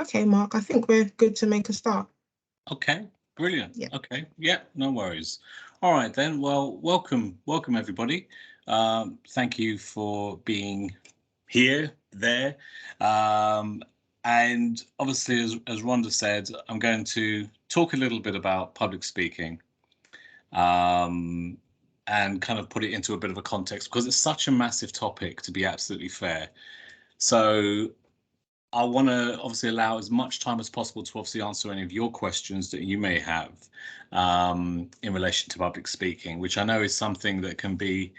Okay, Mark, I think we're good to make a start. Okay, brilliant. Yeah. Okay, yeah, no worries. All right then. Well, welcome everybody. Thank you for being here, there, and obviously, as Rhonda said, I'm going to talk a little bit about public speaking, and kind of put it into a bit of a context because it's such a massive topic, to be absolutely fair. So I want to obviously allow as much time as possible to obviously answer any of your questions that you may have in relation to public speaking, which I know is something that can be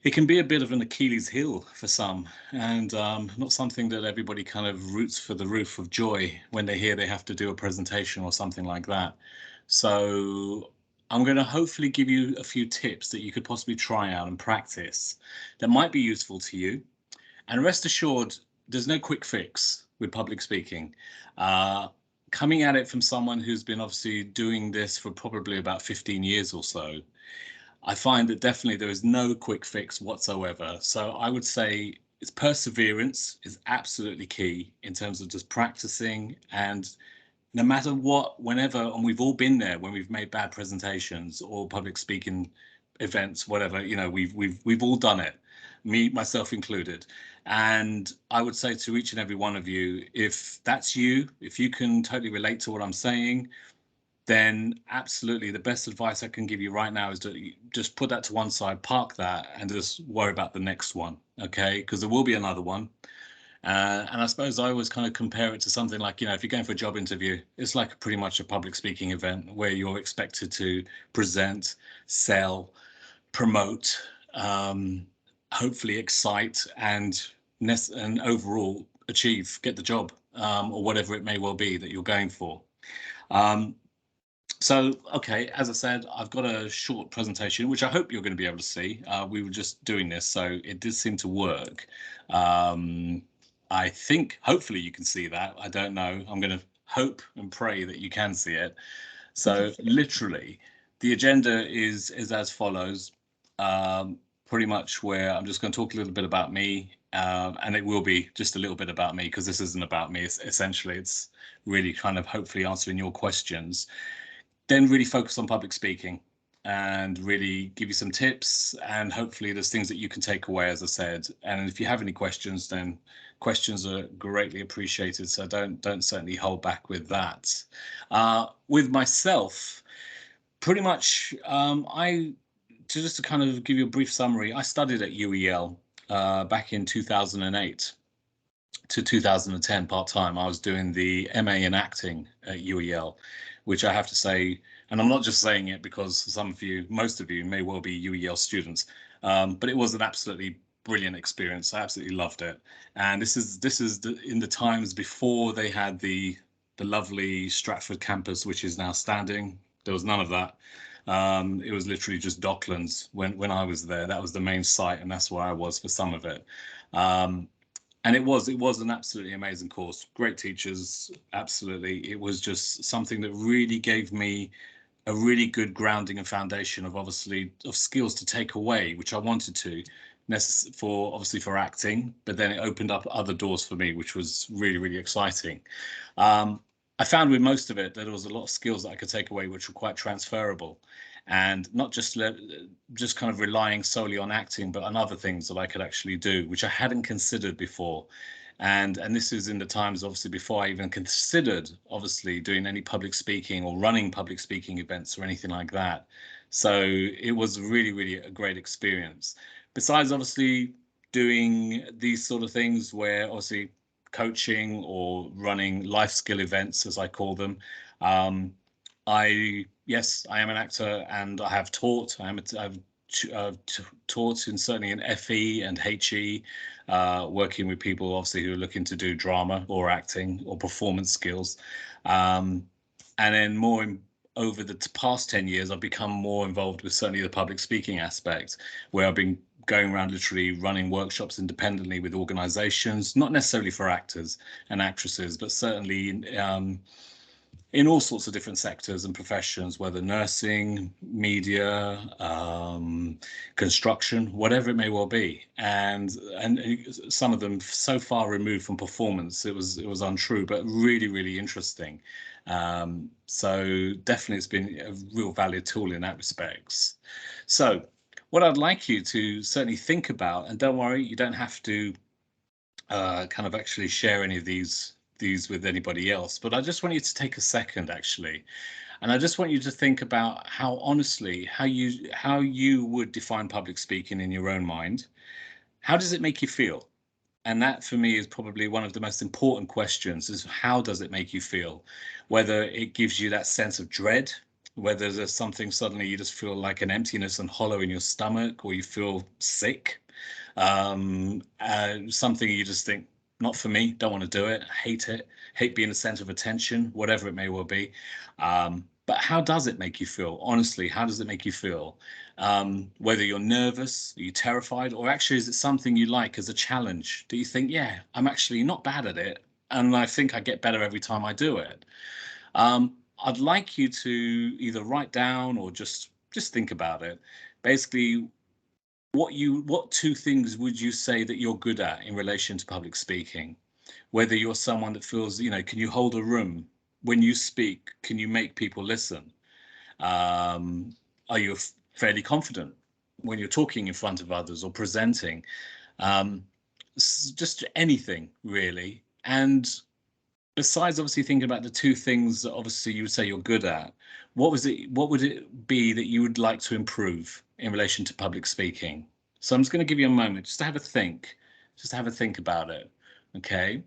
a bit of an Achilles heel for some, and not something that everybody kind of roots for the roof of joy when they hear they have to do a presentation or something like that. So I'm going to hopefully give you a few tips that you could possibly try out and practice that might be useful to you. And rest assured, there's no quick fix with public speaking. Coming at it from someone who's been obviously doing this for probably about 15 years or so, I find that definitely there is no quick fix whatsoever. So I would say it's perseverance is absolutely key in terms of just practicing, and no matter what, whenever, and we've all been there when we've made bad presentations or public speaking events, whatever, you know, we've all done it, me, myself included. And I would say to each and every one of you, if that's you, if you can totally relate to what I'm saying, then absolutely the best advice I can give you right now is to just put that to one side, park that, and just worry about the next one, okay? Because there will be another one. And I suppose I always kind of compare it to something like, you know, if you're going for a job interview, it's like pretty much a public speaking event where you're expected to present, sell, promote, hopefully excite, and overall achieve, get the job, or whatever it may well be that you're going for. So, okay, as I said, I've got a short presentation, which I hope you're going to be able to see. We were just doing this, so it did seem to work. I think, hopefully you can see that. I don't know. I'm going to hope and pray that you can see it. So literally, the agenda is as follows. Pretty much where I'm just going to talk a little bit about me, and it will be just a little bit about me because this isn't about me. Essentially, it's really kind of hopefully answering your questions. Then really focus on public speaking and really give you some tips, and hopefully there's things that you can take away, as I said. And if you have any questions, then questions are greatly appreciated. So don't certainly hold back with that. With myself, pretty much, just to kind of give you a brief summary, I studied at UEL back in 2008 to 2010 part-time. I was doing the MA in acting at UEL, which I have to say, and I'm not just saying it because some of you, most of you may well be UEL students, but it was an absolutely brilliant experience. I absolutely loved it. And this is in the times before they had the lovely Stratford campus, which is now standing. There was none of that. It was literally just Docklands when I was there. That was the main site, and that's where I was for some of it. And it was an absolutely amazing course. Great teachers, absolutely. It was just something that really gave me a really good grounding and foundation of skills to take away, which I wanted to, for acting, but then it opened up other doors for me, which was really, really exciting. I found with most of it that there was a lot of skills that I could take away, which were quite transferable, and not just kind of relying solely on acting, but on other things that I could actually do, which I hadn't considered before. And this is in the times, obviously, before I even considered, obviously, doing any public speaking or running public speaking events or anything like that. So it was really, really a great experience. Besides, obviously, doing these sort of things where, obviously, coaching or running life skill events, as I call them, yes, I am an actor, and I have taught. I've taught in certainly in FE and HE, working with people obviously who are looking to do drama or acting or performance skills. And then over the past 10 years, I've become more involved with certainly the public speaking aspect, where I've been going around literally running workshops independently with organizations, not necessarily for actors and actresses, but certainly in all sorts of different sectors and professions, whether nursing, media, construction, whatever it may well be. And some of them so far removed from performance, it was untrue, but really, really interesting. So definitely it's been a real valid tool in that respects. So what I'd like you to certainly think about, and don't worry, you don't have to kind of actually share any of these with anybody else, but I just want you to take a second actually, and I just want you to think about how honestly, how you would define public speaking in your own mind. How does it make you feel? And that for me is probably one of the most important questions, is how does it make you feel? Whether it gives you that sense of dread, whether there's something suddenly you just feel like an emptiness and hollow in your stomach, or you feel sick, something you just think, not for me, don't want to do it, hate being the center of attention, whatever it may well be. But how does it make you feel? Honestly, how does it make you feel? Whether you're nervous, are you terrified, or actually is it something you like as a challenge? Do you think, yeah, I'm actually not bad at it, and I think I get better every time I do it? I'd like you to either write down or just think about it. Basically, what two things would you say that you're good at in relation to public speaking? Whether you're someone that feels, can you hold a room? When you speak, can you make people listen? Are you fairly confident when you're talking in front of others or presenting? Just anything really. And besides obviously thinking about the two things that obviously you would say you're good at, what would it be that you would like to improve in relation to public speaking? So I'm just going to give you a moment just to have a think, about it. Okay.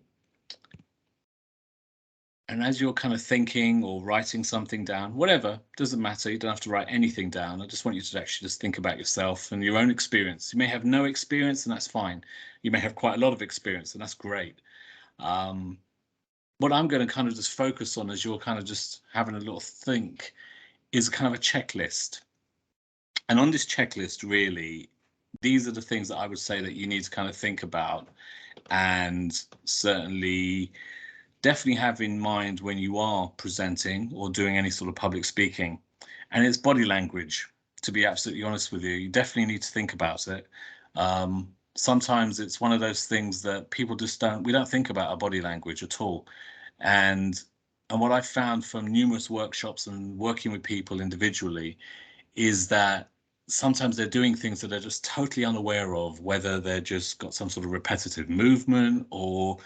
And as you're kind of thinking or writing something down, whatever, doesn't matter, you don't have to write anything down. I just want you to actually just think about yourself and your own experience. You may have no experience, and that's fine. You may have quite a lot of experience, and that's great. What I'm going to kind of just focus on as you're kind of just having a little think is kind of a checklist. And on this checklist, really, these are the things that I would say that you need to kind of think about, and certainly definitely have in mind when you are presenting or doing any sort of public speaking. And it's body language, to be absolutely honest with you. You definitely need to think about it. Sometimes it's one of those things that people just we don't think about our body language at all. And what I've found from numerous workshops and working with people individually is that sometimes they're doing things that they're just totally unaware of, whether they're just got some sort of repetitive movement, or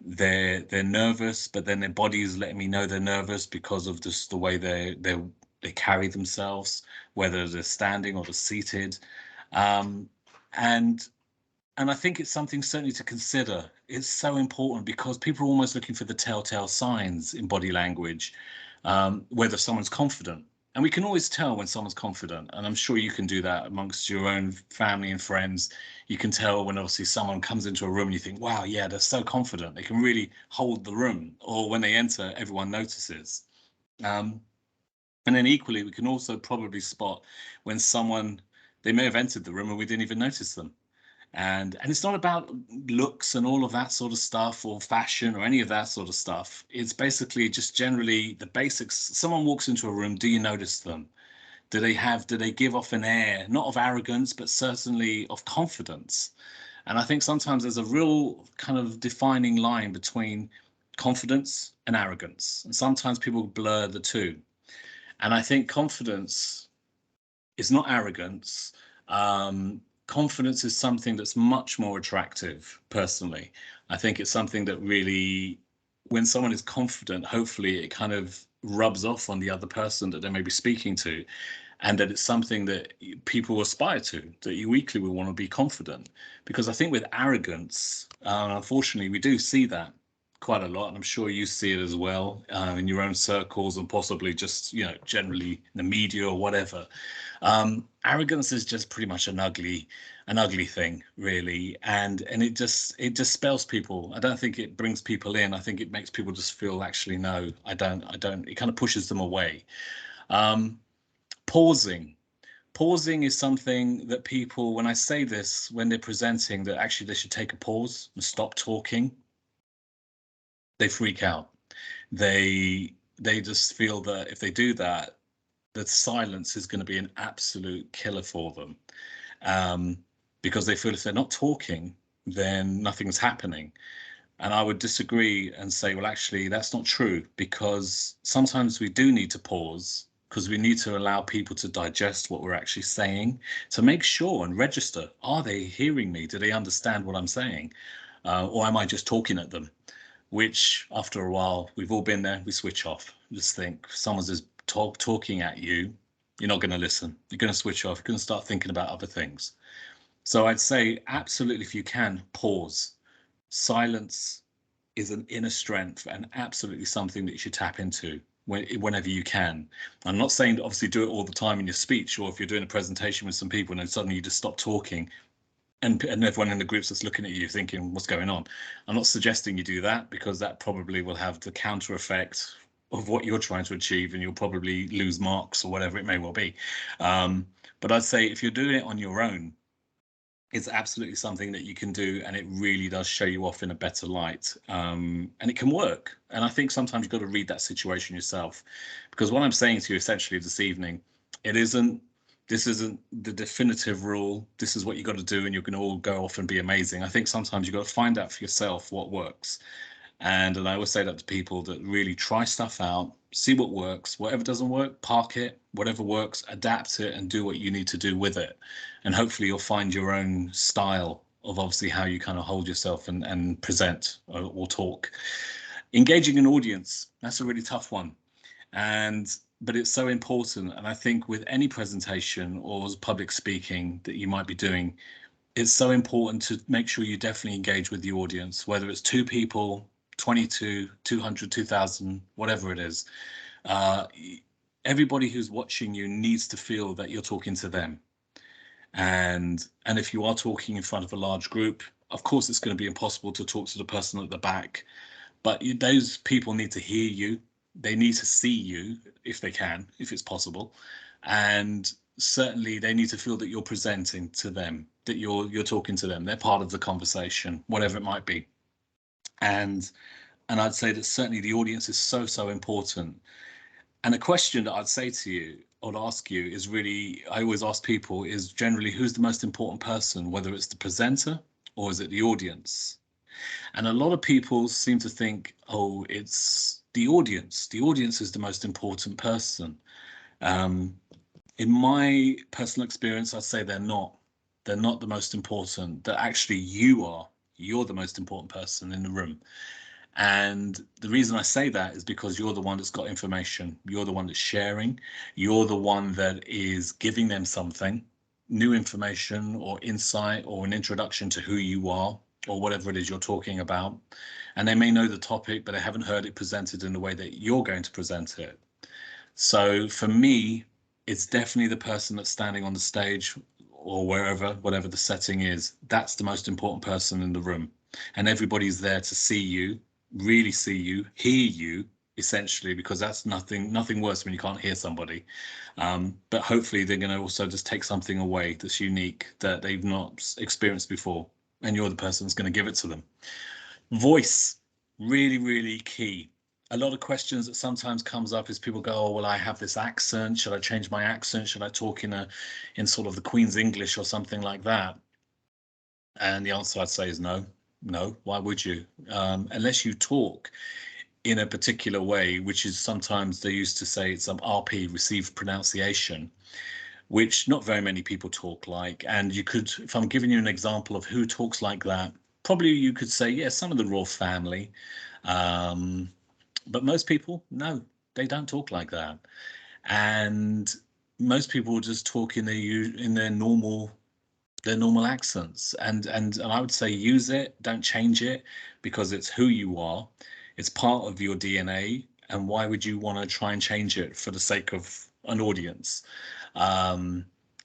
they're nervous, but then their body is letting me know they're nervous because of just the way they carry themselves, whether they're standing or they're seated. And I think it's something certainly to consider. It's so important because people are almost looking for the telltale signs in body language, whether someone's confident. And we can always tell when someone's confident. And I'm sure you can do that amongst your own family and friends. You can tell when obviously someone comes into a room and you think, wow, yeah, they're so confident. They can really hold the room. Or when they enter, everyone notices. And then equally, we can also probably spot when they may have entered the room and we didn't even notice them. And it's not about looks and all of that sort of stuff, or fashion or any of that sort of stuff. It's basically just generally the basics. Someone walks into a room, do you notice them? Do they give off an air, not of arrogance, but certainly of confidence? And I think sometimes there's a real kind of defining line between confidence and arrogance. And sometimes people blur the two. And I think confidence is not arrogance. Confidence is something that's much more attractive, personally. I think it's something that really, when someone is confident, hopefully it kind of rubs off on the other person that they may be speaking to, and that it's something that people aspire to, that you equally will want to be confident. Because I think with arrogance, unfortunately, we do see that quite a lot, and I'm sure you see it as well in your own circles and possibly just, you know, generally in the media or whatever. Arrogance is just pretty much an ugly thing, really, and it just spells people. I don't think it brings people in. I think it makes people just feel, actually, no, I don't. It kind of pushes them away. Pausing. Pausing is something that people, when I say this, when they're presenting, that actually they should take a pause and stop talking, they freak out. They just feel that if they do that, the silence is going to be an absolute killer for them, because they feel if they're not talking, then nothing's happening. And I would disagree and say, well, actually, that's not true, because sometimes we do need to pause, because we need to allow people to digest what we're actually saying, to make sure and register, are they hearing me? Do they understand what I'm saying? Or am I just talking at them? Which, after a while, we've all been there, we switch off. Just think, someone's just talking at you, you're not going to listen. You're going to switch off. You're going to start thinking about other things. So I'd say, absolutely, if you can, pause. Silence is an inner strength and absolutely something that you should tap into whenever you can. I'm not saying to obviously do it all the time in your speech, or if you're doing a presentation with some people and then suddenly you just stop talking and everyone in the group's just looking at you thinking, what's going on? I'm not suggesting you do that, because that probably will have the counter effect of what you're trying to achieve, and you'll probably lose marks or whatever it may well be. But I'd say if you're doing it on your own, it's absolutely something that you can do, and it really does show you off in a better light, and it can work. And I think sometimes you've got to read that situation yourself, because what I'm saying to you essentially this evening, this isn't the definitive rule. This is what you got to do, and you're going to all go off and be amazing. I think sometimes you've got to find out for yourself what works. And I always say that to people, that really try stuff out, see what works. Whatever doesn't work, park it. Whatever works, adapt it and do what you need to do with it. And hopefully you'll find your own style of obviously how you kind of hold yourself and present or talk. Engaging an audience, that's a really tough one. But it's so important. And I think with any presentation or public speaking that you might be doing, it's so important to make sure you definitely engage with the audience, whether it's 2 people, 22, 200, 2,000, whatever it is. Everybody who's watching you needs to feel that you're talking to them. And if you are talking in front of a large group, of course, it's going to be impossible to talk to the person at the back, but those people need to hear you. They need to see you if they can, if it's possible. And certainly they need to feel that you're presenting to them, that you're talking to them. They're part of the conversation, whatever it might be. And I'd say that certainly the audience is so important. And a question that I'd say to you, or ask you, is really, I always ask people, is generally, who's the most important person, whether it's the presenter or is it the audience? And a lot of people seem to think, oh, it's the audience. The audience is the most important person. In my personal experience, I'd say they're not. They're not the most important. That actually you're the most important person in the room. And the reason I say that is because you're the one that's got information. You're the one that's sharing. You're the one that is giving them something, new information or insight or an introduction to who you are or whatever it is you're talking about. And they may know the topic, but they haven't heard it presented in the way that you're going to present it. So for me, it's definitely the person that's standing on the stage or wherever, whatever the setting is. That's the most important person in the room. And everybody's there to see you, really see you, hear you, essentially, because that's nothing worse when you can't hear somebody. But hopefully they're going to also just take something away that's unique, that they've not experienced before, and you're the person that's going to give it to them. Voice, really key. A lot of questions that sometimes comes up is people go, oh, well, I have this accent. Should I change my accent? Should I talk in sort of the Queen's English or something like that? And the answer I'd say is no. Why would you? Unless you talk in a particular way, which is sometimes they used to say it's RP, received pronunciation, which not very many people talk like. And you could, if I'm giving you an example of who talks like that, probably you could say, yeah, some of the royal family. But most people, no, they don't talk like that. And most people just talk in their normal their normal accents, and I would say use it, don't change it, because it's who you are, it's part of your DNA, and why would you want to try and change it for the sake of an audience?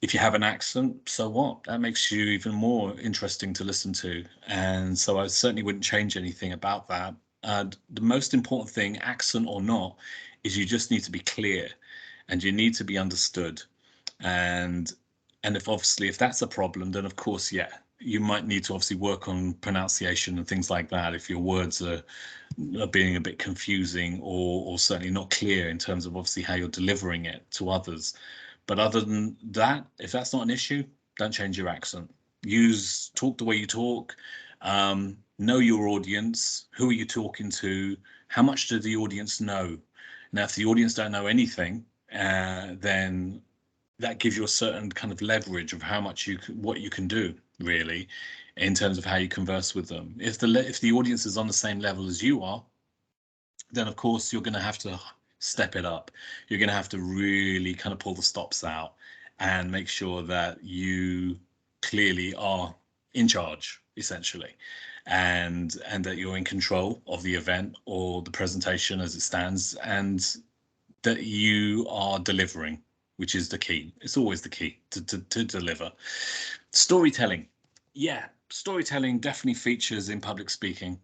If you have an accent, so what? That makes you even more interesting to listen to, and so I certainly wouldn't change anything about that. And the most important thing, accent or not, is you just need to be clear, and you need to be understood. And if obviously if that's a problem, then of course, yeah, you might need to obviously work on pronunciation and things like that if your words are being a bit confusing, or certainly not clear in terms of obviously how you're delivering it to others. But other than that, if that's not an issue, don't change your accent. Talk the way you talk. Know your audience. Who are you talking to? How much do the audience know? Now, if the audience don't know anything, then that gives you a certain kind of leverage of how much what you can do, really, in terms of how you converse with them. If the audience is on the same level as you are, then of course you're going to have to step it up. You're going to have to really kind of pull the stops out and make sure that you clearly are in charge, essentially, and that you're in control of the event or the presentation as it stands, and that you are delivering, which is the key. It's always the key to deliver. Storytelling. Yeah, storytelling definitely features in public speaking,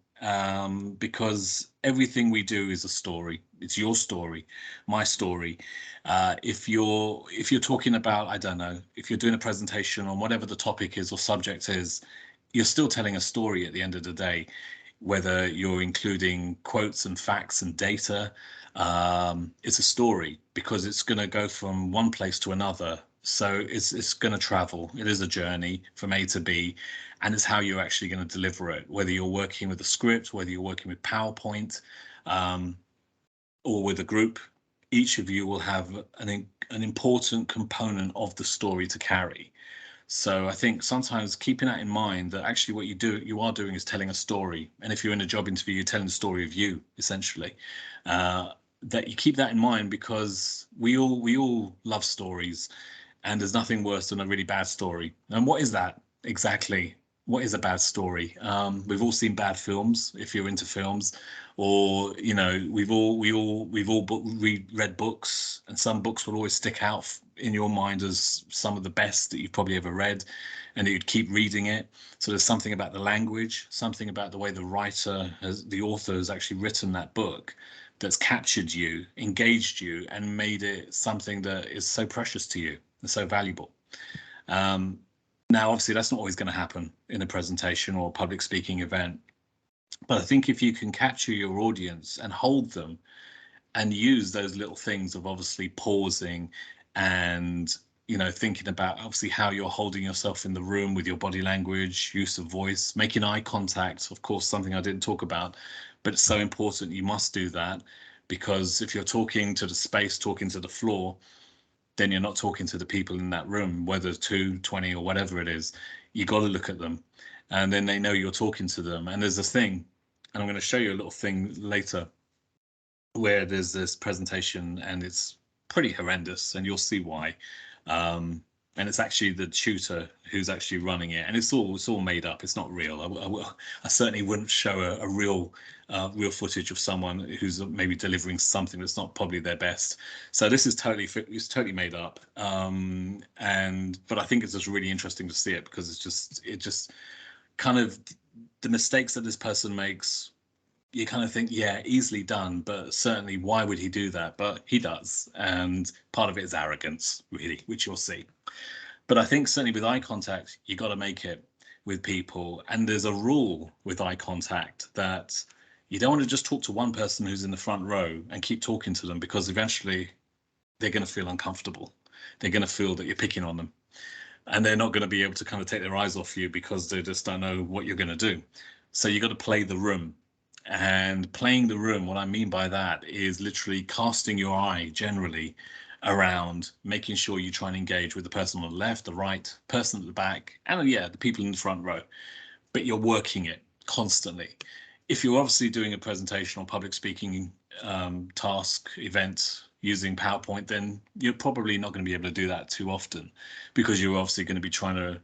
because everything we do is a story. It's your story, my story. If you're talking about, I don't know, if you're doing a presentation on whatever the topic is or subject is, you're still telling a story at the end of the day, whether you're including quotes and facts and data. It's a story because it's going to go from one place to another. So it's going to travel. It is a journey from A to B, and it's how you're actually going to deliver it, whether you're working with a script, whether you're working with PowerPoint, or with a group. Each of you will have an important component of the story to carry. So I think sometimes keeping that in mind, that actually what you are doing is telling a story. And if you're in a job interview, you're telling the story of you, essentially. That you keep that in mind, because we all love stories, and there's nothing worse than a really bad story. And what is that exactly? What is a bad story? We've all seen bad films, if you're into films, or we've all read books, and some books will always stick out in your mind as some of the best that you've probably ever read, and you'd keep reading it. So there's something about the language, something about the way the author has actually written that book, that's captured you, engaged you, and made it something that is so precious to you and so valuable. Now, obviously, that's not always going to happen in a presentation or a public speaking event. But I think if you can capture your audience and hold them, and use those little things of obviously pausing and thinking about obviously how you're holding yourself in the room with your body language, use of voice, making eye contact, of course, something I didn't talk about, but it's so important. You must do that, because if you're talking to the space, talking to the floor, then you're not talking to the people in that room, whether 2, 20 or whatever it is. You got to look at them, and then they know you're talking to them. And there's a thing, and I'm going to show you a little thing later, where there's this presentation and it's pretty horrendous, and you'll see why. And it's actually the tutor who's actually running it, and it's all made up. It's not real. I certainly wouldn't show a real footage of someone who's maybe delivering something that's not probably their best. So this is totally made up. But I think it's just really interesting to see it, because it just kind of, the mistakes that this person makes, you kind of think, yeah, easily done, but certainly why would he do that? But he does, and part of it is arrogance, really, which you'll see. But I think certainly with eye contact, you got to make it with people. And there's a rule with eye contact that you don't want to just talk to one person who's in the front row and keep talking to them, because eventually they're going to feel uncomfortable. They're going to feel that you're picking on them, and they're not going to be able to kind of take their eyes off you, because they just don't know what you're going to do. So you got to play the room. And playing the room, what I mean by that is literally casting your eye generally around, making sure you try and engage with the person on the left, the right, person at the back, and yeah, the people in the front row. But you're working it constantly. If you're obviously doing a presentation or public speaking task, event using PowerPoint, then you're probably not going to be able to do that too often, because you're obviously going to be trying to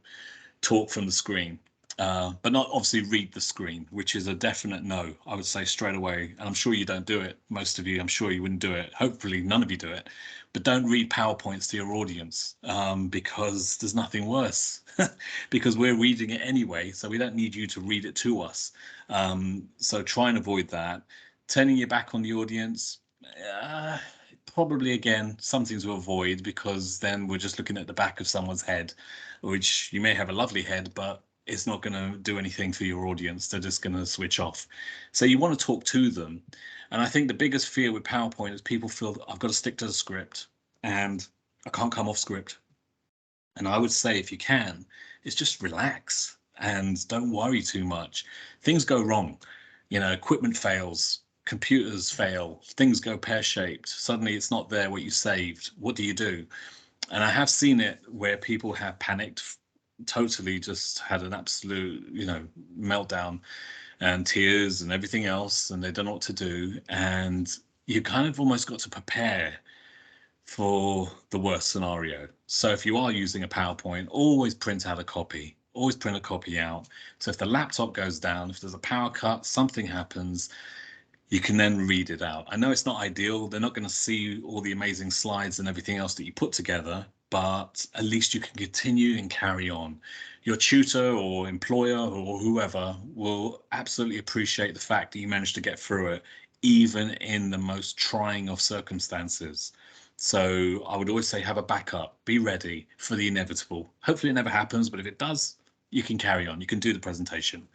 talk from the screen. But not obviously read the screen, which is a definite no, I would say straight away. And I'm sure you don't do it. Most of you, I'm sure you wouldn't do it. Hopefully none of you do it. But don't read PowerPoints to your audience, because there's nothing worse. Because we're reading it anyway, so we don't need you to read it to us. So try and avoid that. Turning your back on the audience, probably again something to avoid, because then we're just looking at the back of someone's head, which you may have a lovely head, but it's not going to do anything for your audience. They're just going to switch off. So you want to talk to them. And I think the biggest fear with PowerPoint is people feel that I've got to stick to the script and I can't come off script. And I would say, if you can, it's just relax and don't worry too much. Things go wrong. Equipment fails, computers fail, things go pear-shaped. Suddenly it's not there what you saved. What do you do? And I have seen it where people have panicked, totally just had an absolute, meltdown and tears and everything else, and they don't know what to do. And you kind of almost got to prepare for the worst scenario. So if you are using a PowerPoint, always print out a copy, always print a copy out. So if the laptop goes down, if there's a power cut, something happens, you can then read it out. I know it's not ideal. They're not going to see all the amazing slides and everything else that you put together, but at least you can continue and carry on. Your tutor or employer or whoever will absolutely appreciate the fact that you managed to get through it, even in the most trying of circumstances. So I would always say, have a backup, be ready for the inevitable. Hopefully it never happens, but if it does, you can carry on, you can do the presentation.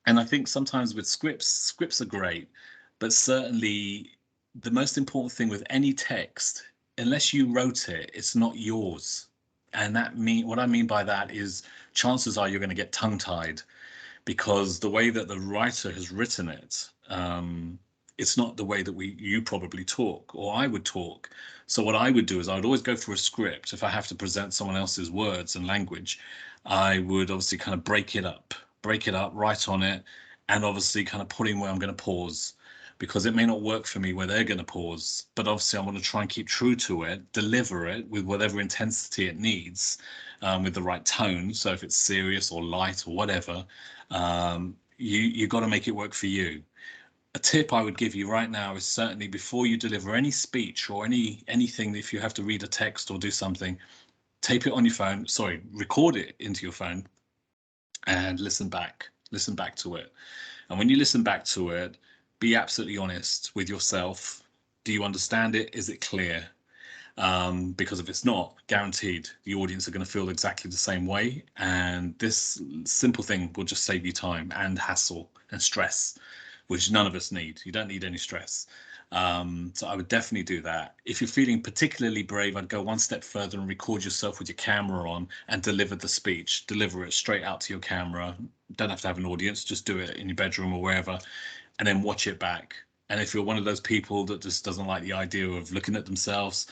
And I think sometimes with scripts are great, but certainly the most important thing with any text, unless you wrote it, it's not yours. And what I mean by that is chances are you're going to get tongue-tied, because the way that the writer has written it, it's not the way that you probably talk or I would talk. So what I would do is I would always go through a script. If I have to present someone else's words and language, I would obviously kind of break it up, write on it, and obviously kind of put in where I'm going to pause, because it may not work for me where they're going to pause, but obviously I want to try and keep true to it, deliver it with whatever intensity it needs, with the right tone. So if it's serious or light or whatever, you got to make it work for you. A tip I would give you right now is certainly before you deliver any speech or anything, if you have to read a text or do something, tape it on your phone, record it into your phone and listen back to it. And when you listen back to it, be absolutely honest with yourself. Do you understand it? Is it clear? Because if it's not, guaranteed the audience are going to feel exactly the same way. And this simple thing will just save you time and hassle and stress, which none of us need. You don't need any stress. So I would definitely do that. If you're feeling particularly brave, I'd go one step further and record yourself with your camera on and deliver the speech. Deliver it straight out to your camera. Don't have to have an audience, just do it in your bedroom or wherever, and then watch it back. And if you're one of those people that just doesn't like the idea of looking at themselves,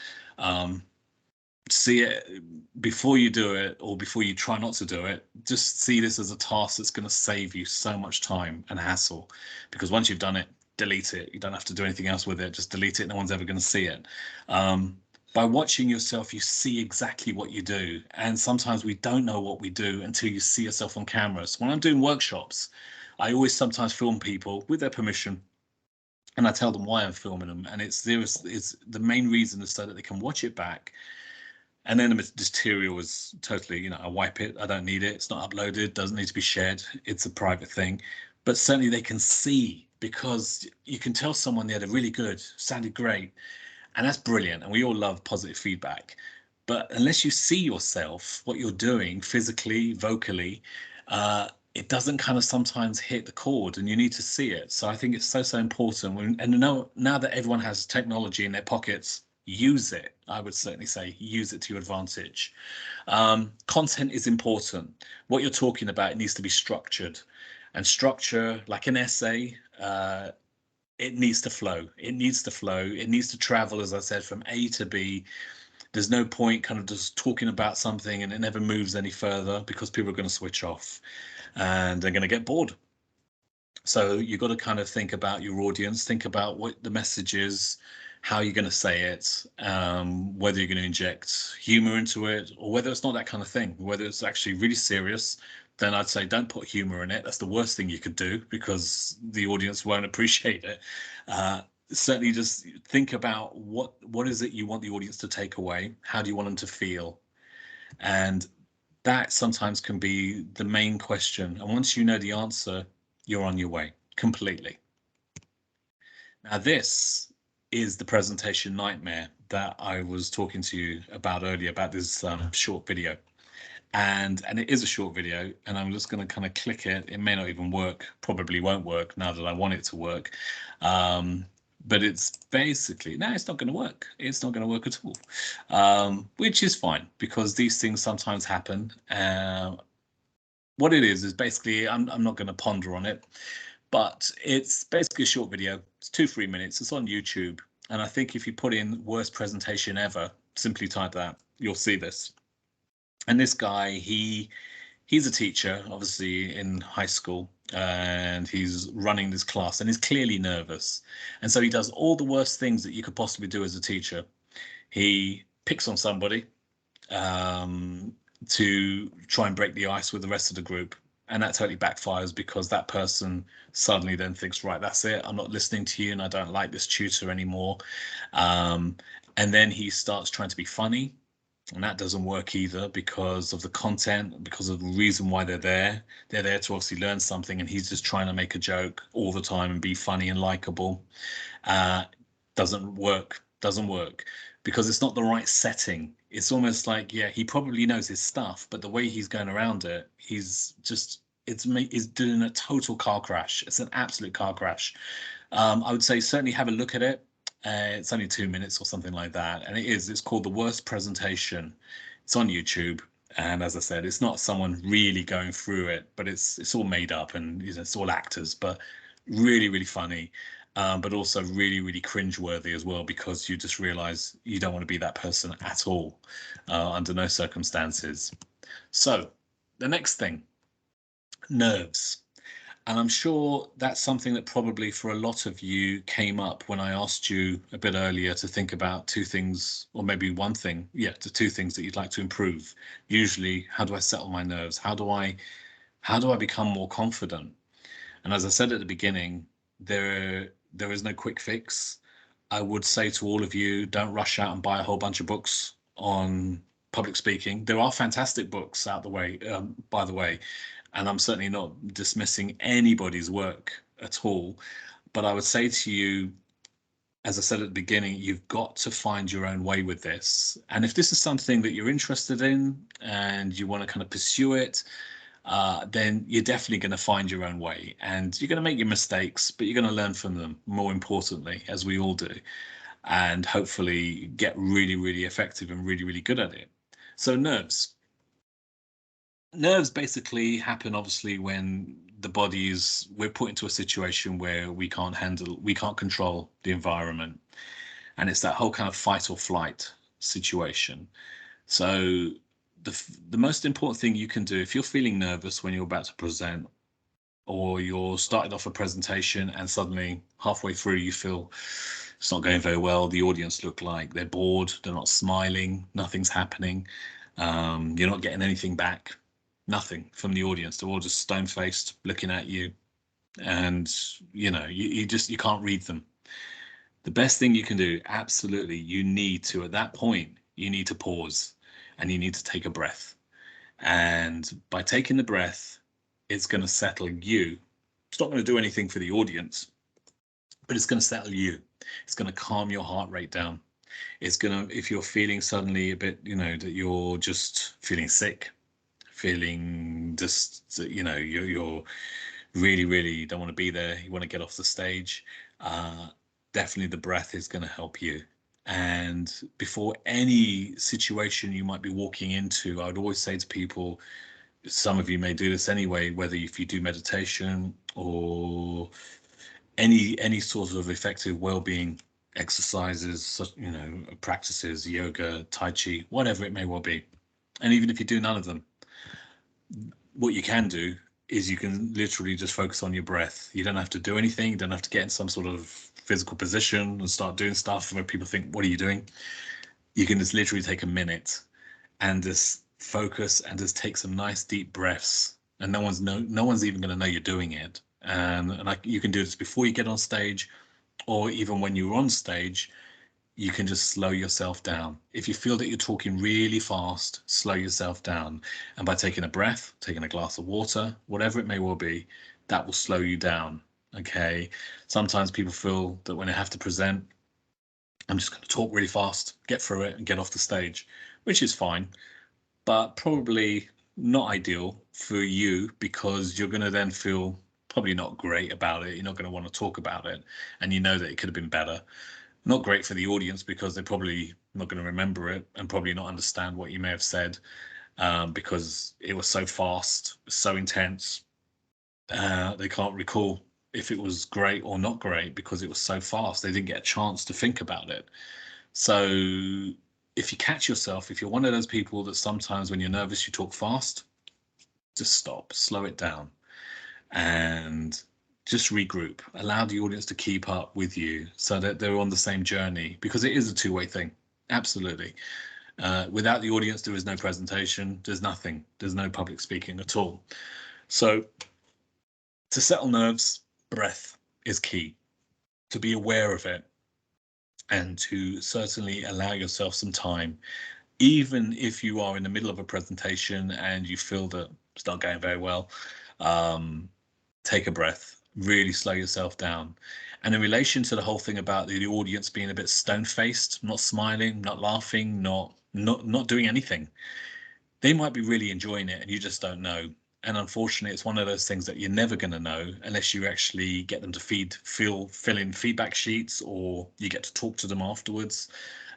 see it before you do it, or before you try not to do it. Just see this as a task that's going to save you so much time and hassle, because once you've done it, delete it. You don't have to do anything else with it. Just delete it. No one's ever going to see it. By watching yourself, you see exactly what you do. And sometimes we don't know what we do until you see yourself on camera. So when I'm doing workshops, I always sometimes film people with their permission, and I tell them why I'm filming them. And it's the main reason is so that they can watch it back. And then the material is totally, I wipe it. I don't need it. It's not uploaded. Doesn't need to be shared. It's a private thing. But certainly they can see, because you can tell someone they had a really good, sounded great. And that's brilliant. And we all love positive feedback. But unless you see yourself, what you're doing physically, vocally, it doesn't kind of sometimes hit the chord, and you need to see it. So I think it's so important. And now that everyone has technology in their pockets, use it. I would certainly say use it to your advantage. Content is important. What you're talking about, it needs to be structured, and structure, like an essay, it needs to flow. It needs to flow. It needs to travel, as I said, from A to B. There's no point kind of just talking about something and it never moves any further, because people are going to switch off and they're going to get bored. So you've got to kind of think about your audience, think about what the message is, how you're going to say it, whether you're going to inject humor into it, or whether it's not that kind of thing, whether it's actually really serious. Then I'd say don't put humor in it. That's the worst thing you could do, because the audience won't appreciate it. Certainly just think about what is it you want the audience to take away? How do you want them to feel? And that sometimes can be the main question. And once you know the answer, you're on your way completely. Now, this is the presentation nightmare that I was talking to you about earlier, about this short video. And it is a short video, and I'm just going to kind of click it. It may not even work, probably won't work now that I want it to work. But it's basically, no, it's not going to work. It's not going to work at all, which is fine, because these things sometimes happen. What it is basically, I'm not going to ponder on it, but it's basically a short video. It's 2-3 minutes. It's on YouTube. And I think if you put in worst presentation ever, simply type that, you'll see this. And this guy, he's a teacher, obviously in high school, and he's running this class, and he's clearly nervous. And so he does all the worst things that you could possibly do as a teacher. He picks on somebody to try and break the ice with the rest of the group. And that totally backfires, because that person suddenly then thinks, right, that's it. I'm not listening to you, and I don't like this tutor anymore. And then he starts trying to be funny. And that doesn't work either, because of the content, because of the reason why they're there. They're there to obviously learn something, and he's just trying to make a joke all the time and be funny and likable. Doesn't work, because it's not the right setting. It's almost like, yeah, he probably knows his stuff, but the way he's going around it, he's doing a total car crash. It's an absolute car crash. I would say certainly have a look at it. It's only 2 minutes or something like that, and it's called The Worst Presentation. It's on YouTube, and as I said, it's not someone really going through it, but it's all made up, and it's all actors, but really, really funny, but also really, really cringeworthy as well, because you just realize you don't want to be that person at all, under no circumstances. So the next thing, nerves. And I'm sure that's something that probably for a lot of you came up when I asked you a bit earlier to think about 2 things, or maybe 1 thing, to 2 things that you'd like to improve. Usually, how do I settle my nerves? How do I become more confident? And as I said at the beginning, there is no quick fix. I would say to all of you, don't rush out and buy a whole bunch of books on public speaking. There are fantastic books out the way, by the way, and I'm certainly not dismissing anybody's work at all. But I would say to you, as I said at the beginning, you've got to find your own way with this. And if this is something that you're interested in and you want to kind of pursue it, then you're definitely going to find your own way. And you're going to make your mistakes, but you're going to learn from them, more importantly, as we all do, and hopefully get really, really effective and really, really good at it. So nerves. Nerves basically happen, obviously, when we're put into a situation where we can't control the environment. And it's that whole kind of fight or flight situation. So the most important thing you can do if you're feeling nervous when you're about to present, or you're starting off a presentation and suddenly halfway through you feel it's not going very well, the audience look like they're bored, they're not smiling, nothing's happening, you're not getting anything back, nothing from the audience, they're all just stone-faced looking at you, and you can't read them. The best thing you can do, absolutely, you need to, at that point, you need to pause and you need to take a breath. And by taking the breath, it's going to settle you. It's not going to do anything for the audience, but it's going to settle you. It's going to calm your heart rate down. It's going to, if you're feeling suddenly a bit, that you're just feeling sick, feeling just, you're really, really don't want to be there. You want to get off the stage. Definitely the breath is going to help you. And before any situation you might be walking into, I would always say to people, some of you may do this anyway, whether if you do meditation or any sort of effective well-being exercises, practices, yoga, tai chi, whatever it may well be. And even if you do none of them, what you can do is you can literally just focus on your breath. You don't have to do anything. You don't have to get in some sort of physical position and start doing stuff where people think, what are you doing? You can just literally take a minute and just focus and just take some nice deep breaths, and no one's even going to know you're doing it. And you can do this before you get on stage, or even when you're on stage. You can just slow yourself down. If you feel that you're talking really fast, slow yourself down. And by taking a breath, taking a glass of water, whatever it may well be, that will slow you down. Okay. Sometimes people feel that when they have to present, I'm just going to talk really fast, get through it and get off the stage, which is fine, but probably not ideal for you, because you're going to then feel probably not great about it. You're not going to want to talk about it. And you know that it could have been better. Not great for the audience, because they're probably not going to remember it and probably not understand what you may have said, because it was so fast, so intense. They can't recall if it was great or not great because it was so fast. They didn't get a chance to think about it. So if you catch yourself, if you're one of those people that sometimes when you're nervous, you talk fast, just stop, slow it down, and just regroup. Allow the audience to keep up with you so that they're on the same journey, because it is a two-way thing. Absolutely. Without the audience, there is no presentation. There's nothing. There's no public speaking at all. So to settle nerves, breath is key. To be aware of it and to certainly allow yourself some time, even if you are in the middle of a presentation and you feel that it's not going very well. Take a breath, really slow yourself down. And in relation to the whole thing about the audience being a bit stone-faced, not smiling, not laughing, not doing anything, they might be really enjoying it and you just don't know. And unfortunately, it's one of those things that you're never going to know unless you actually get them to fill in feedback sheets, or you get to talk to them afterwards.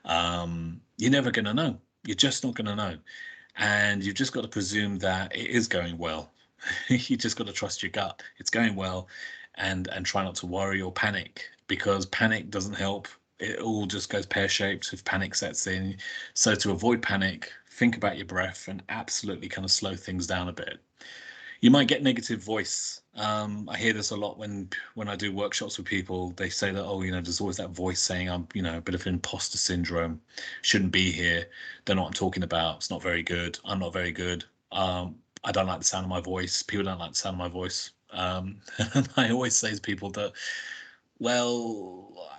You're never going to know. You're just not going to know. And you've just got to presume that it is going well. You just got to trust your gut. It's going well, and try not to worry or panic, because panic doesn't help. It all just goes pear-shaped if panic sets in. So to avoid panic, think about your breath and absolutely kind of slow things down a bit. You might get negative voice. I hear this a lot when I do workshops with people. They say that, oh, there's always that voice saying I'm, a bit of imposter syndrome, shouldn't be here, don't know what I'm talking about, it's not very good, I'm not very good. I don't like the sound of my voice. People don't like the sound of my voice. And I always say to people that, well,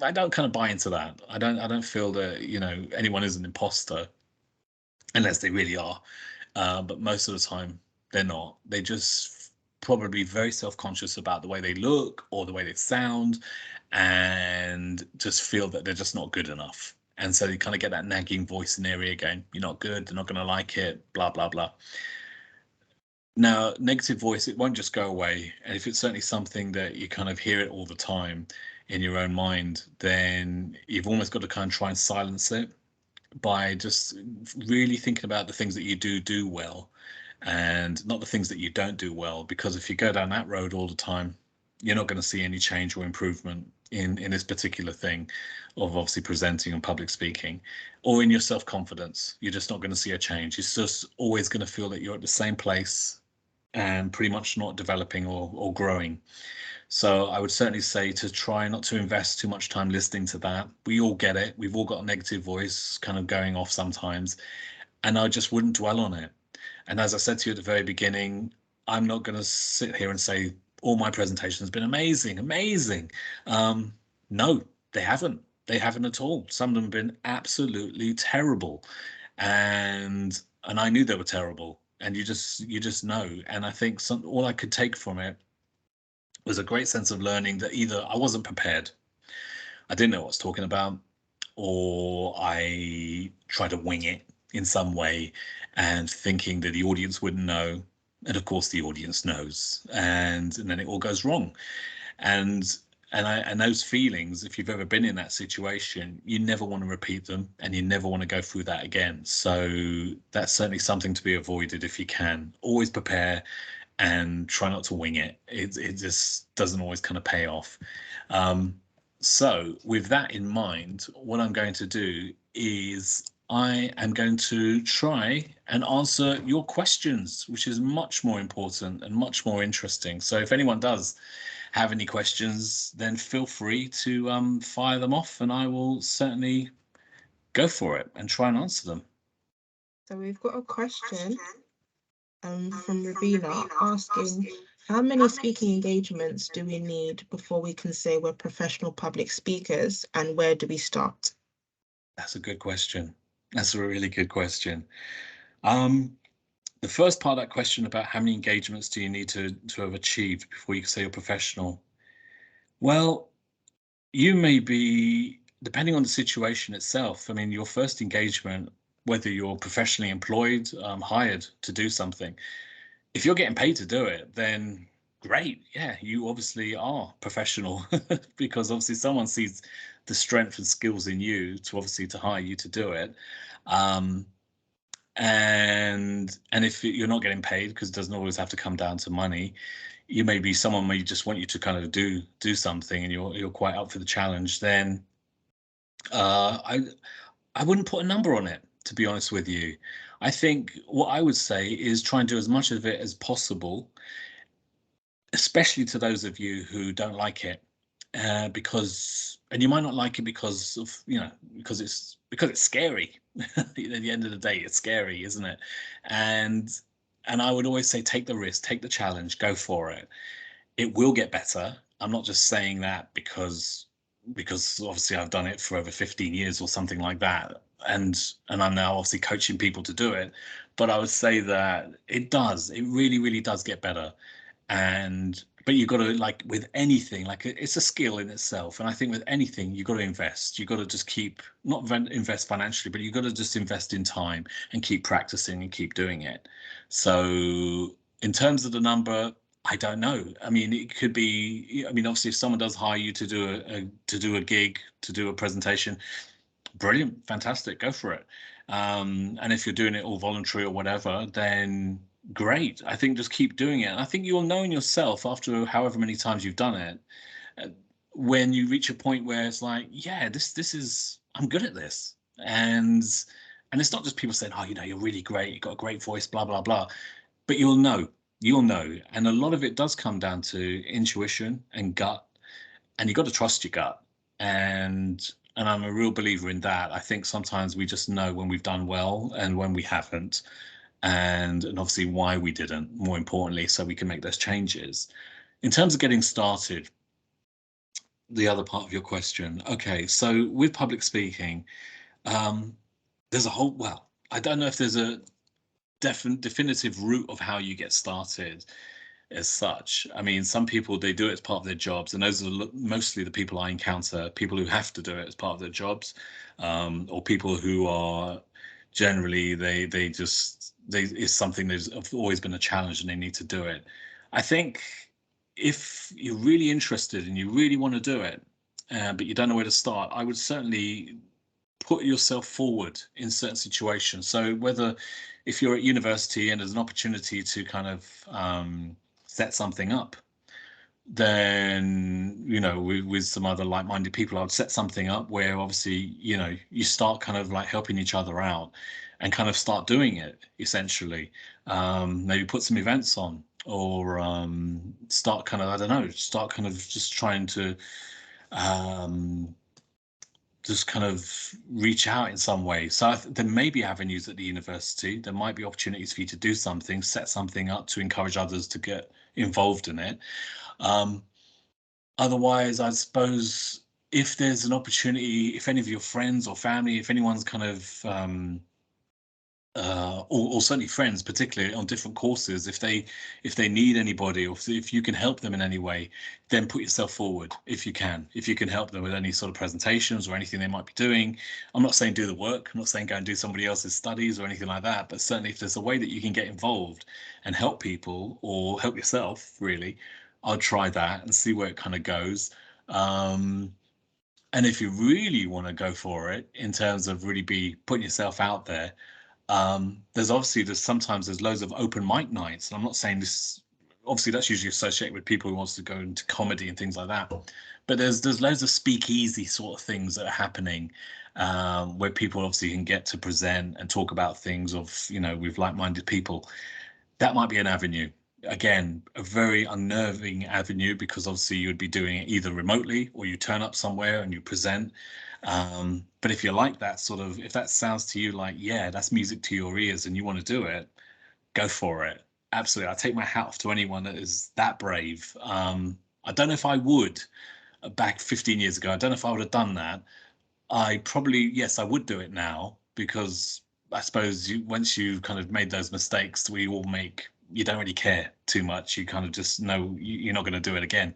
I don't kind of buy into that. I don't feel that, anyone is an imposter unless they really are. But most of the time they're not. They just probably very self-conscious about the way they look or the way they sound, and just feel that they're just not good enough. And so you kind of get that nagging voice in their ear going, you're not good, they're not going to like it, blah, blah, blah. Now, negative voice, it won't just go away. And if it's certainly something that you kind of hear it all the time in your own mind, then you've almost got to kind of try and silence it by just really thinking about the things that you do well and not the things that you don't do well. Because if you go down that road all the time, you're not going to see any change or improvement in this particular thing of obviously presenting and public speaking, or in your self-confidence. You're just not going to see a change. It's just always going to feel that you're at the same place and pretty much not developing or growing. So I would certainly say to try not to invest too much time listening to that. We all get it. We've all got a negative voice kind of going off sometimes, and I just wouldn't dwell on it. And as I said to you at the very beginning, I'm not going to sit here and say all my presentations have been amazing, amazing. No, they haven't. They haven't at all. Some of them have been absolutely terrible, and I knew they were terrible. And you just know. And I think all I could take from it was a great sense of learning that either I wasn't prepared, I didn't know what I was talking about, or I tried to wing it in some way and thinking that the audience wouldn't know. And of course the audience knows, and then it all goes wrong. And those feelings, if you've ever been in that situation, you never want to repeat them, and you never want to go through that again. So that's certainly something to be avoided if you can. Always prepare and try not to wing it. It just doesn't always kind of pay off. So with that in mind, what I'm going to do is I am going to try and answer your questions, which is much more important and much more interesting. So if anyone does have any questions, then feel free to fire them off, and I will certainly go for it and try and answer them. So we've got a question from Ravina asking, how many speaking engagements do we need before we can say we're professional public speakers, and where do we start? That's a good question. That's a really good question. The first part of that question about how many engagements do you need to have achieved before you can say you're professional? Well, you may be, depending on the situation itself. I mean, your first engagement, whether you're professionally employed, hired to do something, if you're getting paid to do it, then great. Yeah, you obviously are professional because obviously someone sees the strength and skills in you to obviously to hire you to do it. And if you're not getting paid, because it doesn't always have to come down to money, you may be someone may just want you to kind of do something, and you're quite up for the challenge. Then I wouldn't put a number on it, to be honest with you. I think what I would say is try and do as much of it as possible, especially to those of you who don't like it, and you might not like it because of, because it's scary. At the end of the day, it's scary, isn't it? And I would always say, take the risk, take the challenge, go for it. It will get better. I'm not just saying that because obviously I've done it for over 15 years or something like that, and I'm now obviously coaching people to do it. But I would say that it really does get better. But you've got to, like with anything, like it's a skill in itself. And I think with anything, you've got to invest. You've got to just keep, not invest financially, but you've got to just invest in time and keep practicing and keep doing it. So in terms of the number, I don't know. I mean, it could be, I mean, obviously if someone does hire you to do a gig, to do a presentation, brilliant, fantastic, go for it. And if you're doing it all voluntary or whatever, then great. I think just keep doing it. I think you'll know in yourself after however many times you've done it, when you reach a point where it's like, yeah, this is, I'm good at this. And it's not just people saying, oh, you're really great, you've got a great voice, blah, blah, blah. But you'll know. And a lot of it does come down to intuition and gut, and you've got to trust your gut. And I'm a real believer in that. I think sometimes we just know when we've done well and when we haven't, and obviously why we didn't, more importantly, so we can make those changes. In terms of getting started, the other part of your question. Okay, so with public speaking, there's a whole, well, I don't know if there's a definitive route of how you get started as such. I mean, some people, they do it as part of their jobs, and those are mostly the people I encounter, people who have to do it as part of their jobs, or people who are generally, it's something that's always been a challenge and they need to do it. I think if you're really interested and you really want to do it, but you don't know where to start, I would certainly put yourself forward in certain situations. So whether if you're at university and there's an opportunity to kind of set something up, then with some other like-minded people, I would set something up where obviously you start kind of like helping each other out and kind of start doing it essentially. Maybe put some events on, or start kind of, I don't know, start kind of just trying to just kind of reach out in some way. So there may be avenues at the university. There might be opportunities for you to do something, set something up to encourage others to get involved in it. Otherwise, I suppose if there's an opportunity, if any of your friends or family, if anyone's kind of or certainly friends, particularly on different courses, if they need anybody, or if you can help them in any way, then put yourself forward if you can. If you can help them with any sort of presentations or anything they might be doing. I'm not saying do the work. I'm not saying go and do somebody else's studies or anything like that. But certainly if there's a way that you can get involved and help people or help yourself, really, I'll try that and see where it kind of goes. And if you really want to go for it in terms of really be putting yourself out there, there's sometimes loads of open mic nights. And I'm not saying this obviously that's usually associated with people who wants to go into comedy and things like that. But there's loads of speakeasy sort of things that are happening, where people obviously can get to present and talk about things with like-minded people. That might be an avenue. Again, a very unnerving avenue, because obviously you would be doing it either remotely or you turn up somewhere and you present. But if you like that if that sounds to you like, yeah, that's music to your ears and you want to do it, go for it. Absolutely. I take my hat off to anyone that is that brave. I don't know if I would back 15 years ago. I don't know if I would have done that. Yes, I would do it now, because I suppose once you've kind of made those mistakes we all make, you don't really care too much. You kind of just know you're not going to do it again.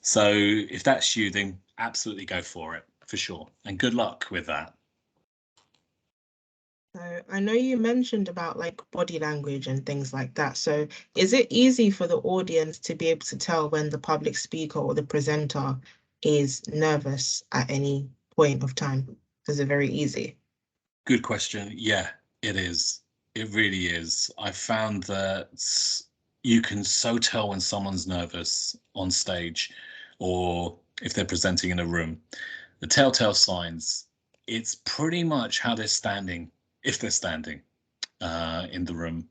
So if that's you, then absolutely go for it, for sure. And good luck with that. So I know you mentioned about like body language and things like that. So is it easy for the audience to be able to tell when the public speaker or the presenter is nervous at any point of time? Is it very easy? Good question. Yeah, it is. It really is. I found that you can so tell when someone's nervous on stage, or if they're presenting in a room. The telltale signs, it's pretty much how they're standing, if they're standing in the room,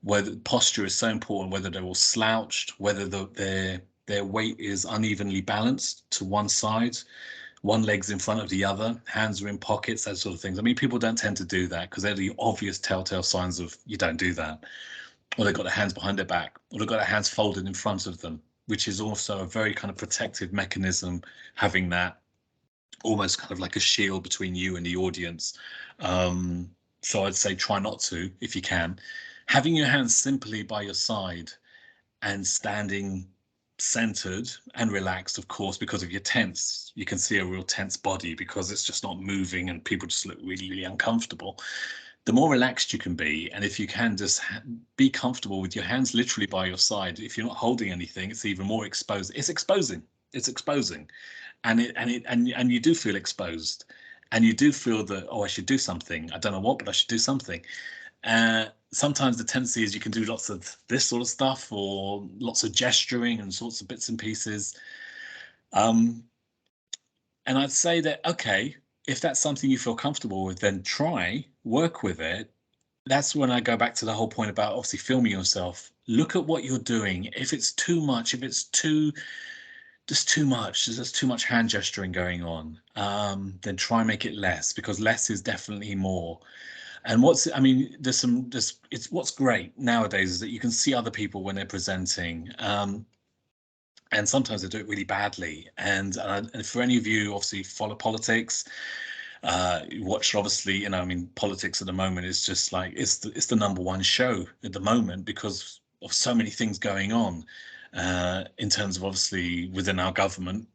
whether posture is so important, whether they're all slouched, whether their weight is unevenly balanced to one side, one leg's in front of the other, hands are in pockets, that sort of things. I mean, people don't tend to do that because they're the obvious telltale signs of you don't do that. Or they've got their hands behind their back, or they've got their hands folded in front of them, which is also a very kind of protective mechanism, having that almost kind of like a shield between you and the audience. So I'd say try not to if you can. Having your hands simply by your side and standing centered and relaxed, of course, because of your tense. You can see a real tense body because it's just not moving and people just look really, really uncomfortable. The more relaxed you can be, and if you can just be comfortable with your hands literally by your side, if you're not holding anything, it's even more exposed. It's exposing. It's exposing, and you do feel exposed, and you do feel that, oh, I should do something. I don't know what, but I should do something. Sometimes the tendency is you can do lots of this sort of stuff, or lots of gesturing and sorts of bits and pieces. And I'd say that, okay, if that's something you feel comfortable with, then work with it. That's when I go back to the whole point about obviously filming yourself. Look at what you're doing. If it's too much, if it's just too much, there's too much hand gesturing going on, then try and make it less, because less is definitely more. And what's great nowadays is that you can see other people when they're presenting, and sometimes they do it really badly. And for any of you obviously follow politics, you watch, obviously, politics at the moment is just like it's the number one show at the moment because of so many things going on, in terms of obviously within our government,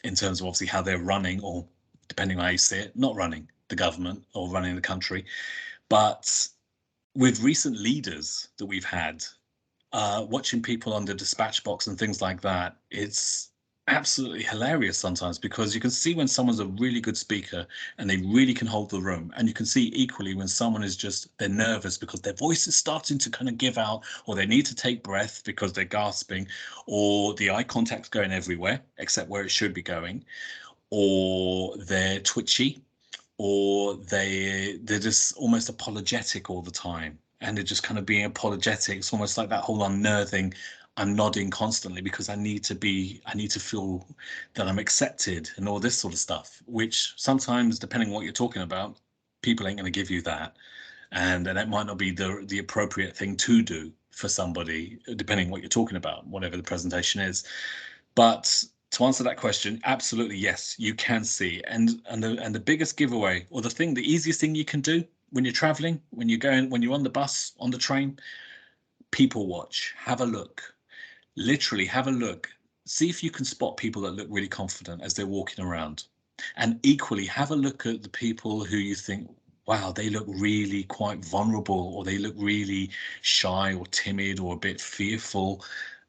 in terms of obviously how they're running, or depending on how you see it, not running the government or running the country. But with recent leaders that we've had, watching people on the dispatch box and things like that, it's absolutely hilarious sometimes, because you can see when someone's a really good speaker and they really can hold the room, and you can see equally when someone is they're nervous because their voice is starting to kind of give out, or they need to take breath because they're gasping, or the eye contact's going everywhere except where it should be going, or they're twitchy, or they're just almost apologetic all the time, and they're just kind of being apologetic. It's almost like that whole unnerving, I'm nodding constantly because I need to feel that I'm accepted and all this sort of stuff, which sometimes, depending on what you're talking about, people ain't going to give you that, and it might not be the appropriate thing to do for somebody, depending on what you're talking about, whatever the presentation is. But to answer that question, absolutely yes, you can see. And the biggest giveaway, or the easiest thing you can do when you're traveling, when you're on the bus, on the train, people watch. Have a look. Literally have a look. See if you can spot people that look really confident as they're walking around. And equally, have a look at the people who you think, wow, they look really quite vulnerable, or they look really shy or timid or a bit fearful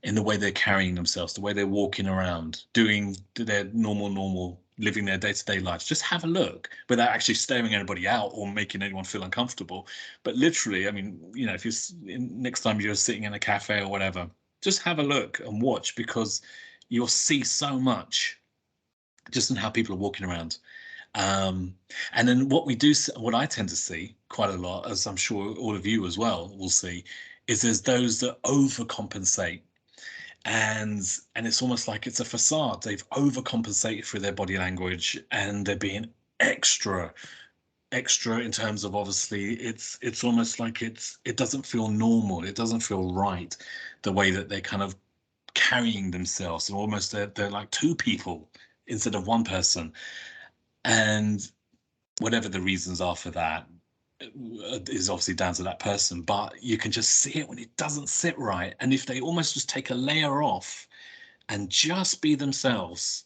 in the way they're carrying themselves, the way they're walking around, doing their normal, living their day-to-day lives. Just have a look without actually staring anybody out or making anyone feel uncomfortable. But literally, I mean, if next time you're sitting in a cafe or whatever, just have a look and watch, because you'll see so much just in how people are walking around. And then what I tend to see quite a lot, as I'm sure all of you as well will see, is there's those that overcompensate. And it's almost like it's a facade. They've overcompensated for their body language, and they're being extra in terms of, obviously, it's almost like it doesn't feel normal. It doesn't feel right, the way that they're kind of carrying themselves, and almost they're like two people instead of one person. And whatever the reasons are for that is obviously down to that person, but you can just see it when it doesn't sit right. And if they almost just take a layer off and just be themselves,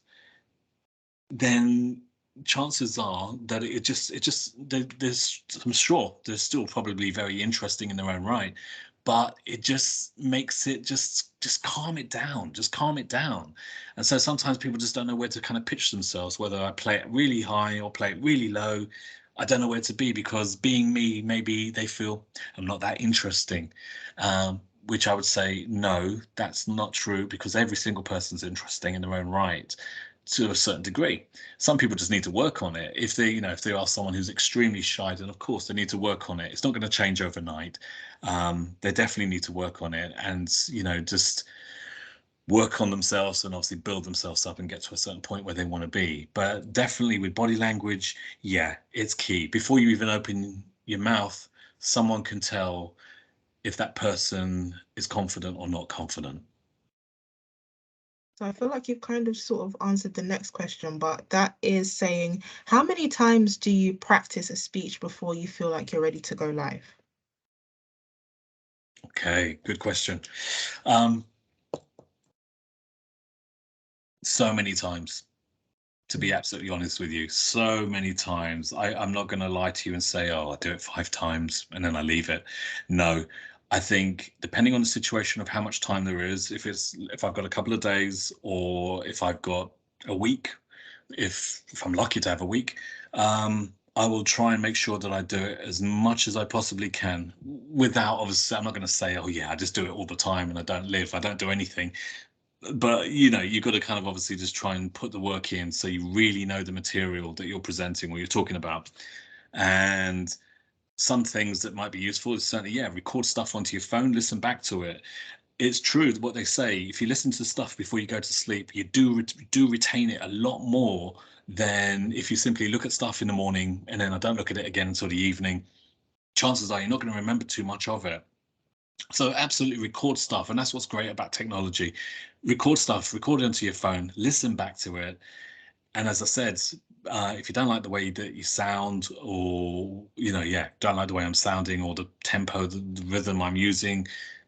then chances are that I'm sure they're still probably very interesting in their own right, but it just makes it just calm it down, And so sometimes people just don't know where to kind of pitch themselves, whether I play it really high or play it really low. I don't know where to be, because being me, maybe they feel I'm not that interesting, which I would say, no, that's not true, because every single person's interesting in their own right, to a certain degree. Some people just need to work on it. If they are someone who's extremely shy, then of course they need to work on it. It's not going to change overnight. They definitely need to work on it, and just work on themselves, and obviously build themselves up and get to a certain point where they want to be. But definitely with body language, yeah, it's key. Before you even open your mouth, someone can tell if that person is confident or not confident. So I feel like you've kind of sort of answered the next question, but that is saying, how many times do you practice a speech before you feel like you're ready to go live? Okay, good question. So many times, to be absolutely honest with you, so many times. I'm not going to lie to you and say, oh, I do it 5 times and then I leave it. No, I think depending on the situation of how much time there is, if I've got a couple of days, or if I've got a week, if I'm lucky to have a week, I will try and make sure that I do it as much as I possibly can, without, obviously, I'm not going to say, oh yeah, I just do it all the time and I don't do anything. But you've got to kind of obviously just try and put the work in, so you really know the material that you're presenting or you're talking about. And some things that might be useful is certainly, yeah, record stuff onto your phone, listen back to it. It's true what they say, if you listen to stuff before you go to sleep, you do retain it a lot more than if you simply look at stuff in the morning and then I don't look at it again until the evening. Chances are you're not going to remember too much of it. So absolutely record stuff. And that's what's great about technology. Record stuff, record it onto your phone, listen back to it. And as I said, if you don't like the way that you sound, or, don't like the way I'm sounding, or the tempo, the rhythm I'm using,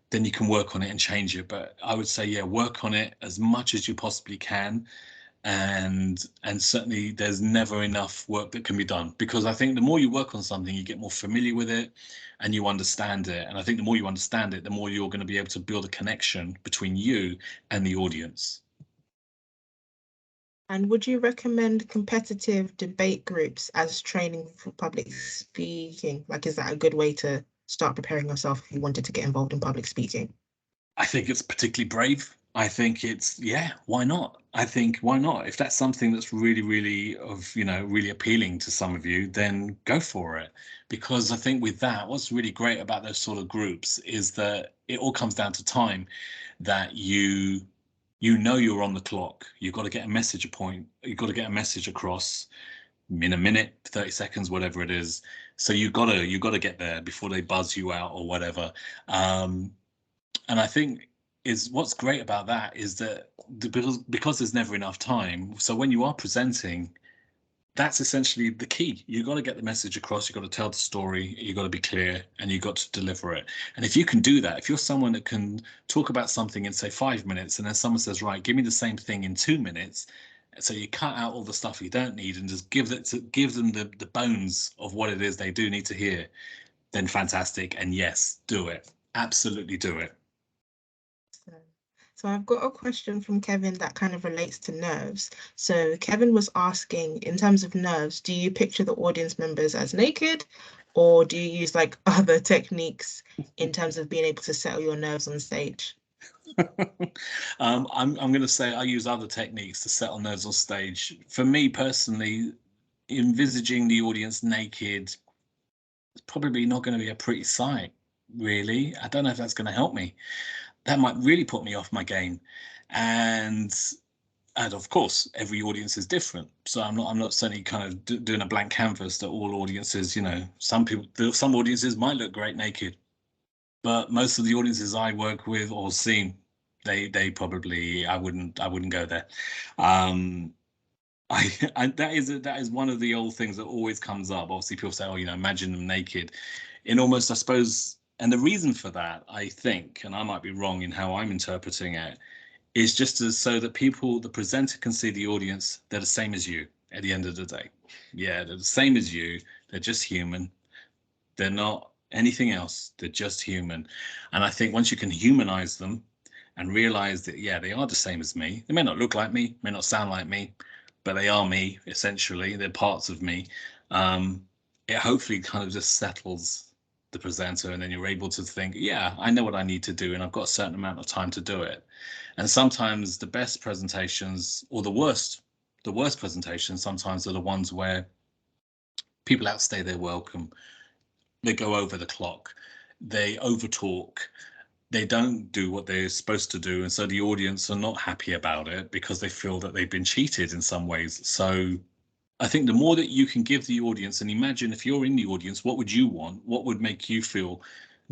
then you can work on it and change it. But I would say, yeah, work on it as much as you possibly can. And certainly there's never enough work that can be done, because I think the more you work on something, you get more familiar with it and you understand it. And I think the more you understand it, the more you're going to be able to build a connection between you and the audience. And would you recommend competitive debate groups as training for public speaking? Like, is that a good way to start preparing yourself if you wanted to get involved in public speaking? I think it's particularly brave. I think yeah, why not? I think, why not? If that's something that's really, really really appealing to some of you, then go for it. Because I think with that, what's really great about those sort of groups is that it all comes down to time, that you're on the clock. You've got to get you've got to get a message across in a minute, 30 seconds, whatever it is. So you've got to get there before they buzz you out or whatever. And I think what's great about that is that because there's never enough time. So when you are presenting, that's essentially the key. You've got to get the message across. You've got to tell the story. You've got to be clear, and you've got to deliver it. And if you can do that, if you're someone that can talk about something in, say, 5 minutes, and then someone says, right, give me the same thing in 2 minutes. So you cut out all the stuff you don't need and just give them the bones of what it is they do need to hear, then fantastic. And yes, do it. Absolutely do it. So I've got a question from Kevin that kind of relates to nerves. So Kevin was asking, in terms of nerves, do you picture the audience members as naked, or do you use like other techniques in terms of being able to settle your nerves on stage? I'm going to say I use other techniques to settle nerves on stage. For me personally, envisaging the audience naked is probably not going to be a pretty sight, really. I don't know if that's going to help me. That might really put me off my game. And of course, every audience is different. So I'm not certainly kind of doing a blank canvas that all audiences, some audiences might look great naked, but most of the audiences I work with or see, they probably I wouldn't go there. Um, that is one of the old things that always comes up. Obviously, people say, "Oh, imagine them naked," in almost, I suppose. And the reason for that, I think, and I might be wrong in how I'm interpreting it, is just so that the presenter can see the audience. They're the same as you at the end of the day. Yeah, they're the same as you. They're just human. They're not anything else. They're just human. And I think once you can humanize them and realize that, yeah, they are the same as me. They may not look like me, may not sound like me, but they are me, essentially. They're parts of me. It hopefully kind of just settles the presenter, and then you're able to think, yeah, I know what I need to do, and I've got a certain amount of time to do it. And sometimes the best presentations, or the worst presentations, sometimes are the ones where people outstay their welcome. They go over the clock, they overtalk, they don't do what they're supposed to do, and so the audience are not happy about it because they feel that they've been cheated in some ways. So I think the more that you can give the audience, and imagine if you're in the audience, what would you want? What would make you feel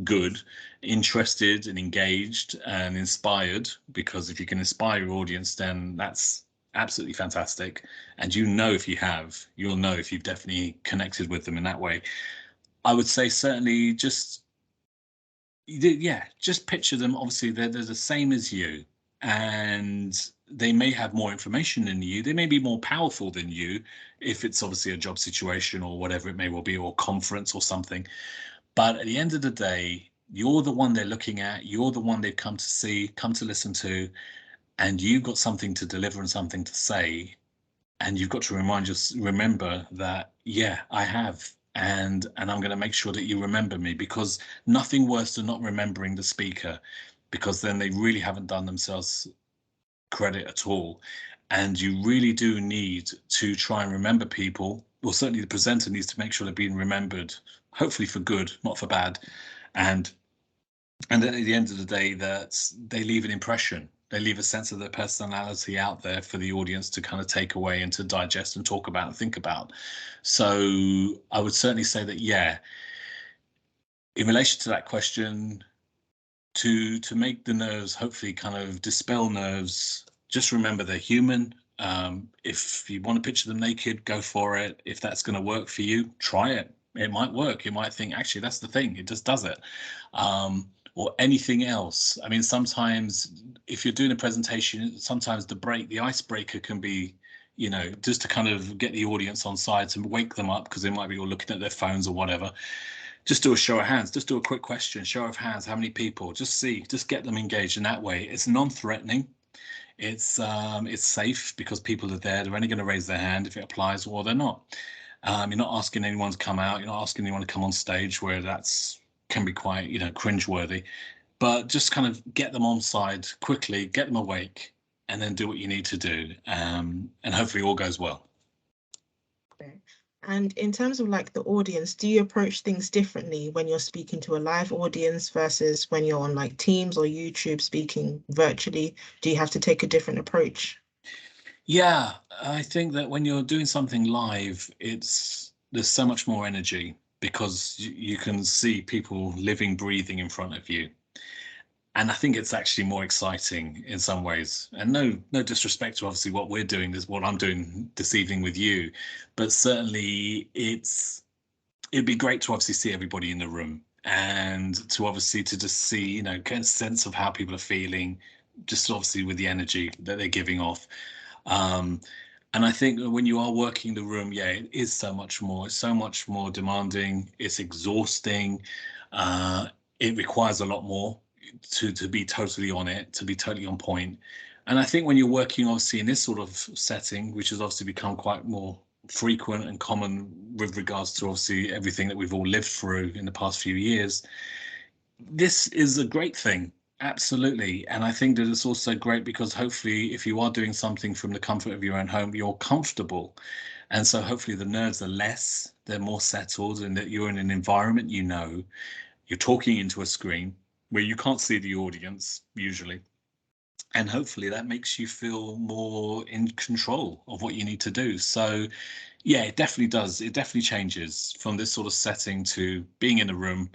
good, interested and engaged and inspired? Because if you can inspire your audience, then that's absolutely fantastic. And if you have, you'll know if you've definitely connected with them in that way. I would say certainly just picture them. Obviously, they're the same as you, and they may have more information than you. They may be more powerful than you, if it's obviously a job situation or whatever it may well be, or conference or something. But at the end of the day, you're the one they're looking at. You're the one they've come to see, come to listen to, and you've got something to deliver and something to say. And you've got to remember that, yeah, I have, and I'm going to make sure that you remember me, because nothing worse than not remembering the speaker, because then they really haven't done themselves credit at all. And you really do need to try and remember people. Well, certainly the presenter needs to make sure they're being remembered, hopefully for good, not for bad. And at the end of the day, that they leave an impression. They leave a sense of their personality out there for the audience to kind of take away and to digest and talk about and think about. So I would certainly say that, yeah, in relation to that question, to make the nerves, hopefully kind of dispel nerves, just remember they're human. If you want to picture them naked, go for it. If that's going to work for you, try it. It might work. You might think, actually, that's the thing. It just does it. Or anything else. I mean, sometimes if you're doing a presentation, sometimes the icebreaker can be, just to kind of get the audience on side, to wake them up, because they might be all looking at their phones or whatever. Just do a show of hands, just do a quick question, show of hands, how many people, just get them engaged in that way. It's non-threatening. It's safe because people are there. They're only going to raise their hand if it applies, or they're not. You're not asking anyone to come out. You're not asking anyone to come on stage, where that's can be quite, cringeworthy. But just kind of get them on side quickly, get them awake, and then do what you need to do. And hopefully all goes well. Okay. And in terms of like the audience, do you approach things differently when you're speaking to a live audience versus when you're on like Teams or YouTube speaking virtually? Do you have to take a different approach? Yeah, I think that when you're doing something live, there's so much more energy, because you can see people living, breathing in front of you. And I think it's actually more exciting in some ways. And no disrespect to obviously what we're doing, is what I'm doing this evening with you, but certainly it'd be great to obviously see everybody in the room, and to obviously to just see, get a sense of how people are feeling, just obviously with the energy that they're giving off. And I think when you are working the room, yeah, it is so much more. It's so much more demanding. It's exhausting. It requires a lot more to be totally on it, to be totally on point. And I think when you're working, obviously, in this sort of setting, which has obviously become quite more frequent and common with regards to obviously everything that we've all lived through in the past few years, this is a great thing. Absolutely. And I think that it's also great because hopefully if you are doing something from the comfort of your own home, you're comfortable. And so hopefully the nerves are less, they're more settled, and that you're in an environment you're talking into a screen where you can't see the audience usually. And hopefully that makes you feel more in control of what you need to do. So yeah, it definitely does. It definitely changes from this sort of setting to being in a room.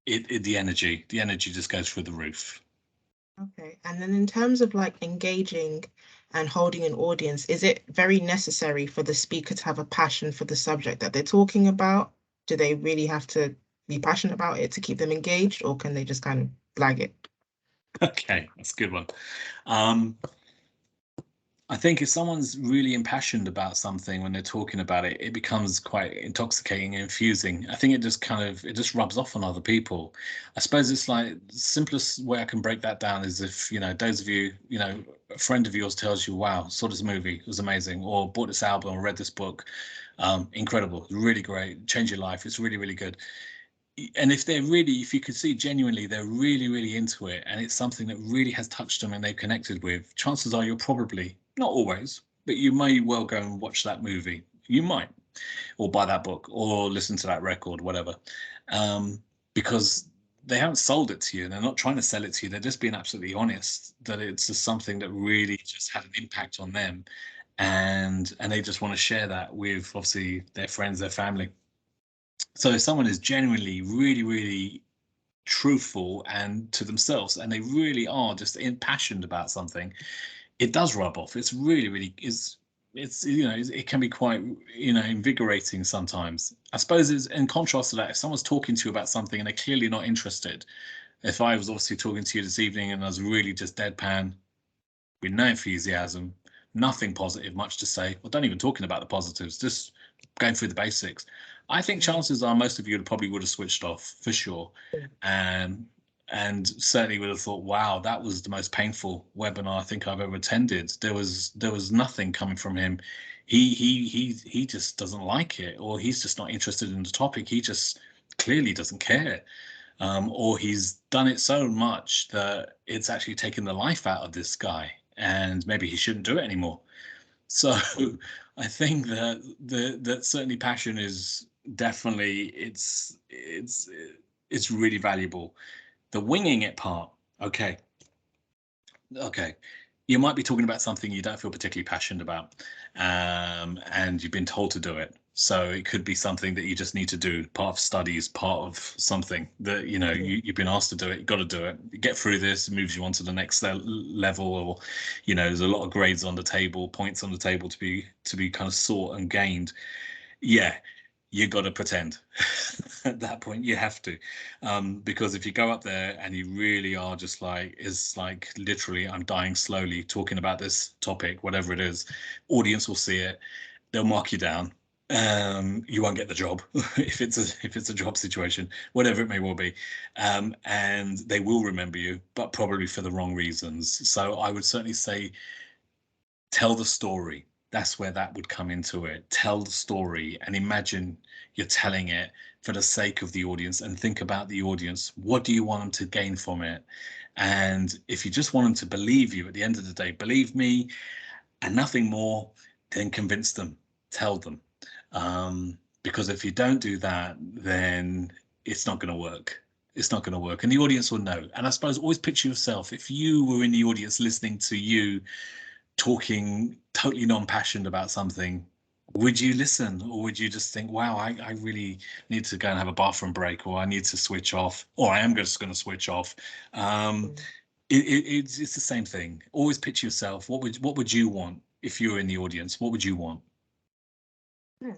The energy just goes through the roof. Okay. And then in terms of like engaging and holding an audience, is it very necessary for the speaker to have a passion for the subject that they're talking about? Do they really have to be passionate about it to keep them engaged, or can they just kind of blag it? Okay, that's a good one. Um, I think if someone's really impassioned about something when they're talking about it, it becomes quite intoxicating and infusing. I think it just rubs off on other people. I suppose it's like the simplest way I can break that down is if, those of you, a friend of yours tells you, wow, saw this movie, it was amazing, or bought this album or read this book, incredible, really great, change your life, it's really, really good. And if you could see genuinely they're really, really into it, and it's something that really has touched them and they've connected with, chances are you're probably, not always, but you may well go and watch that movie. You might, or buy that book, or listen to that record, whatever, um, because they haven't sold it to you. They're not trying to sell it to you. They're just being absolutely honest that it's just something that really just had an impact on them, and they just want to share that with obviously their friends, their family. So if someone is genuinely really, really truthful and to themselves, and they really are just impassioned about something, it does rub off. It's really, really is. It can be quite invigorating sometimes. I suppose it's in contrast to that. If someone's talking to you about something and they're clearly not interested, if I was obviously talking to you this evening and I was really just deadpan with no enthusiasm, nothing positive, much to say, or don't even talking about the positives, just going through the basics. I think Mm. chances are most of you probably would have switched off for sure, and and certainly would have thought, "Wow, that was the most painful webinar I think I've ever attended." There was nothing coming from him. He just doesn't like it, or he's just not interested in the topic. He just clearly doesn't care, or he's done it so much that it's actually taken the life out of this guy, and maybe he shouldn't do it anymore. So I think that certainly passion is definitely it's really valuable. The winging it part, okay, okay, you might be talking about something you don't feel particularly passionate about, and you've been told to do it. So it could be something that you just need to do, part of studies, part of something that you've been asked to do it. You've got to do it. You get through this, it moves you on to the next level, or there's a lot of grades on the table, points on the table to be kind of sought and gained. Yeah, you got to pretend. At that point you have to, because if you go up there and you really are just like, it's like literally I'm dying slowly talking about this topic, whatever it is, audience will see it, they'll mark you down, you won't get the job if it's a job situation, whatever it may well be, and they will remember you, but probably for the wrong reasons. So I would certainly say tell the story. That's where that would come into it. Tell the story and imagine you're telling it for the sake of the audience, and think about the audience. What do you want them to gain from it? And if you just want them to believe you at the end of the day, believe me and nothing more, then convince them, tell them. Because if you don't do that, then it's not going to work. It's not going to work. And the audience will know. And I suppose always picture yourself, if you were in the audience listening to you talking totally non-passionate about something, would you listen, or would you just think, wow, I really need to go and have a bathroom break, or I need to switch off, or I am just going to switch off? um, Mm. it's the same thing. Always picture yourself. What would you want if you were in the audience? What would you want? Yeah.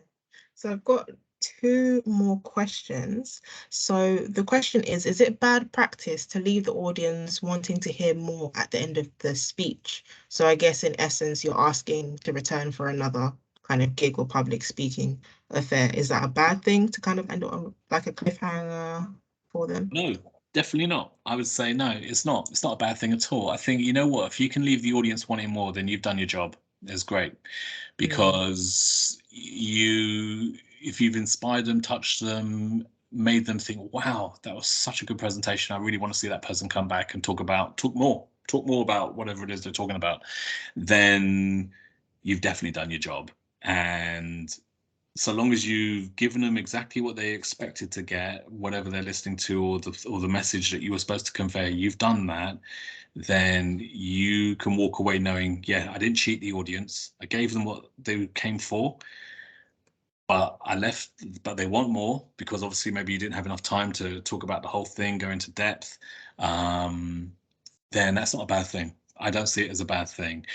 So I've got two more questions. So the question is it bad practice to leave the audience wanting to hear more at the end of the speech? So I guess in essence, you're asking to return for another kind of gig or public speaking affair. Is that a bad thing to kind of end on like a cliffhanger for them? No, definitely not. I would say no, it's not. It's not a bad thing at all. I think, you know what, if you can leave the audience wanting more, then you've done your job. It's great, Mm, because if you've inspired them, touched them, made them think, wow, that was such a good presentation. I really want to see that person come back and talk more about whatever it is they're talking about, then you've definitely done your job. And so long as you've given them exactly what they expected to get, whatever they're listening to, or the message that you were supposed to convey, you've done that, then you can walk away knowing, yeah, I didn't cheat the audience. I gave them what they came for, but they want more, because obviously maybe you didn't have enough time to talk about the whole thing, go into depth. Then that's not a bad thing. I don't see it as a bad thing.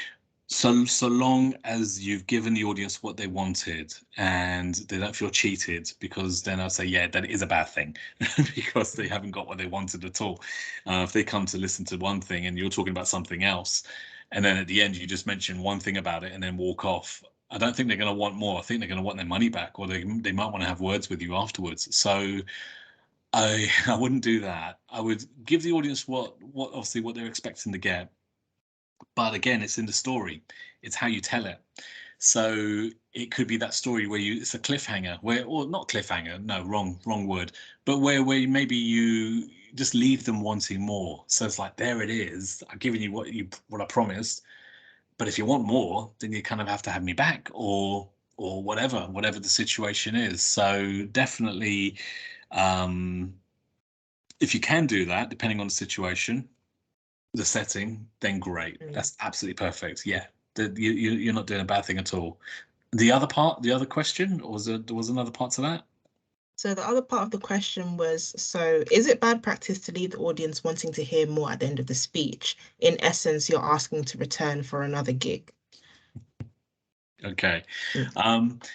So long as you've given the audience what they wanted and they don't feel cheated, because then I'll say, yeah, that is a bad thing because they haven't got what they wanted at all. If they come to listen to one thing and you're talking about something else, and then at the end you just mention one thing about it and then walk off, I don't think they're going to want more. I think they're going to want their money back, or they might want to have words with you afterwards. So I wouldn't do that. I would give the audience what obviously what they're expecting to get. But again, it's in the story. It's how you tell it. So it could be that story where it's a cliffhanger, or not cliffhanger, no, wrong word, but where maybe you just leave them wanting more. So it's like, there it is. I've given you what I promised. But if you want more, then you kind of have to have me back, or whatever the situation is. So definitely, if you can do that, depending on the situation, the setting, then great. That's absolutely perfect. Yeah, you're not doing a bad thing at all. The other question, or there was another part to that? So the other part of the question was, so is it bad practice to leave the audience wanting to hear more at the end of the speech? In essence, you're asking to return for another gig. Okay.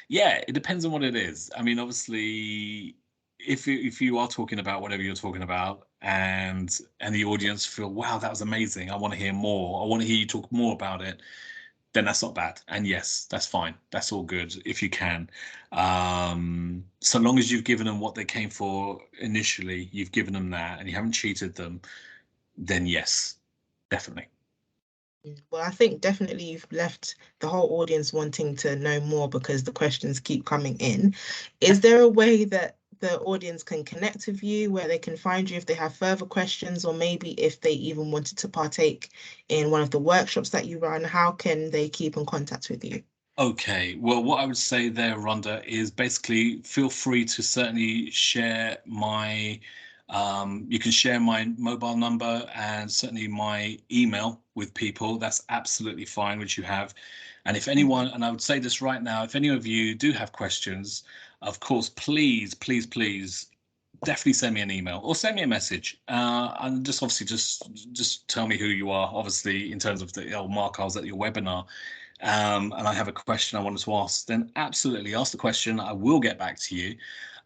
Yeah, it depends on what it is. I mean, obviously, if you are talking about whatever you're talking about, and the audience feel, wow, that was amazing, I want to hear more, I want to hear you talk more about it, then that's not bad. And yes, that's fine. That's all good if you can. So long as you've given them what they came for initially, you've given them that, and you haven't cheated them, then yes, definitely. Well, I think definitely you've left the whole audience wanting to know more because the questions keep coming in. Is there a way that the audience can connect with you, where they can find you if they have further questions, or maybe if they even wanted to partake in one of the workshops that you run? How can they keep in contact with you? Okay, well, what I would say there, Rhonda, is basically feel free to certainly share you can share my mobile number and certainly my email with people. That's absolutely fine, which you have. And if anyone, and I would say this right now, if any of you do have questions, of course, please, please, please, definitely send me an email or send me a message. And just obviously just tell me who you are, obviously, in terms of Mark, I was at your webinar. And I have a question I wanted to ask, then absolutely ask the question. I will get back to you.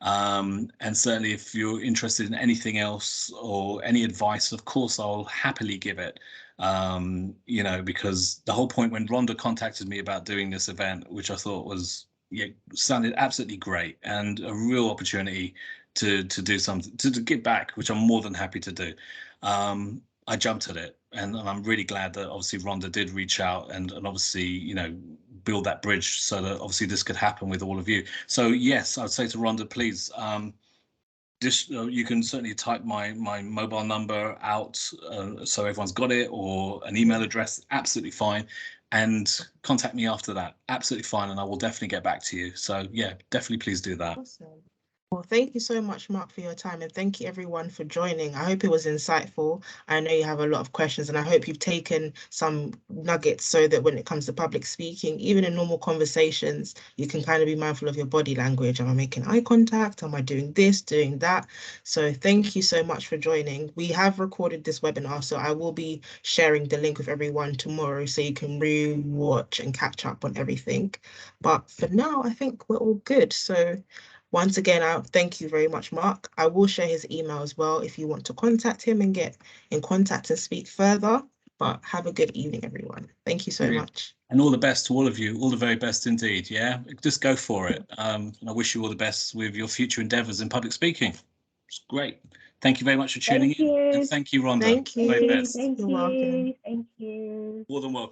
And certainly if you're interested in anything else or any advice, of course, I'll happily give it. Because the whole point when Rhonda contacted me about doing this event, which I thought was, sounded absolutely great and a real opportunity to do something, to give back, which I'm more than happy to do. I jumped at it, and I'm really glad that obviously Rhonda did reach out and obviously, build that bridge so that obviously this could happen with all of you. So yes, I'd say to Rhonda, please, you can certainly type my mobile number out so everyone's got it, or an email address, absolutely fine, and contact me after that, absolutely fine, and I will definitely get back to you. So yeah, definitely please do that. Awesome. Well, thank you so much, Mark, for your time, and thank you everyone for joining. I hope it was insightful. I know you have a lot of questions, and I hope you've taken some nuggets so that when it comes to public speaking, even in normal conversations, you can kind of be mindful of your body language. Am I making eye contact? Am I doing this, doing that? So thank you so much for joining. We have recorded this webinar, so I will be sharing the link with everyone tomorrow so you can re-watch and catch up on everything. But for now, I think we're all good. So once again, I thank you very much, Mark. I will share his email as well if you want to contact him and get in contact and speak further. But have a good evening, everyone. Thank you so much. And all the best to all of you. All the very best indeed. Yeah, just go for it. And I wish you all the best with your future endeavors in public speaking. It's great. Thank you very much for tuning in. And thank you, Rhonda. Thank you. Very best. You're welcome. Thank you. More than welcome.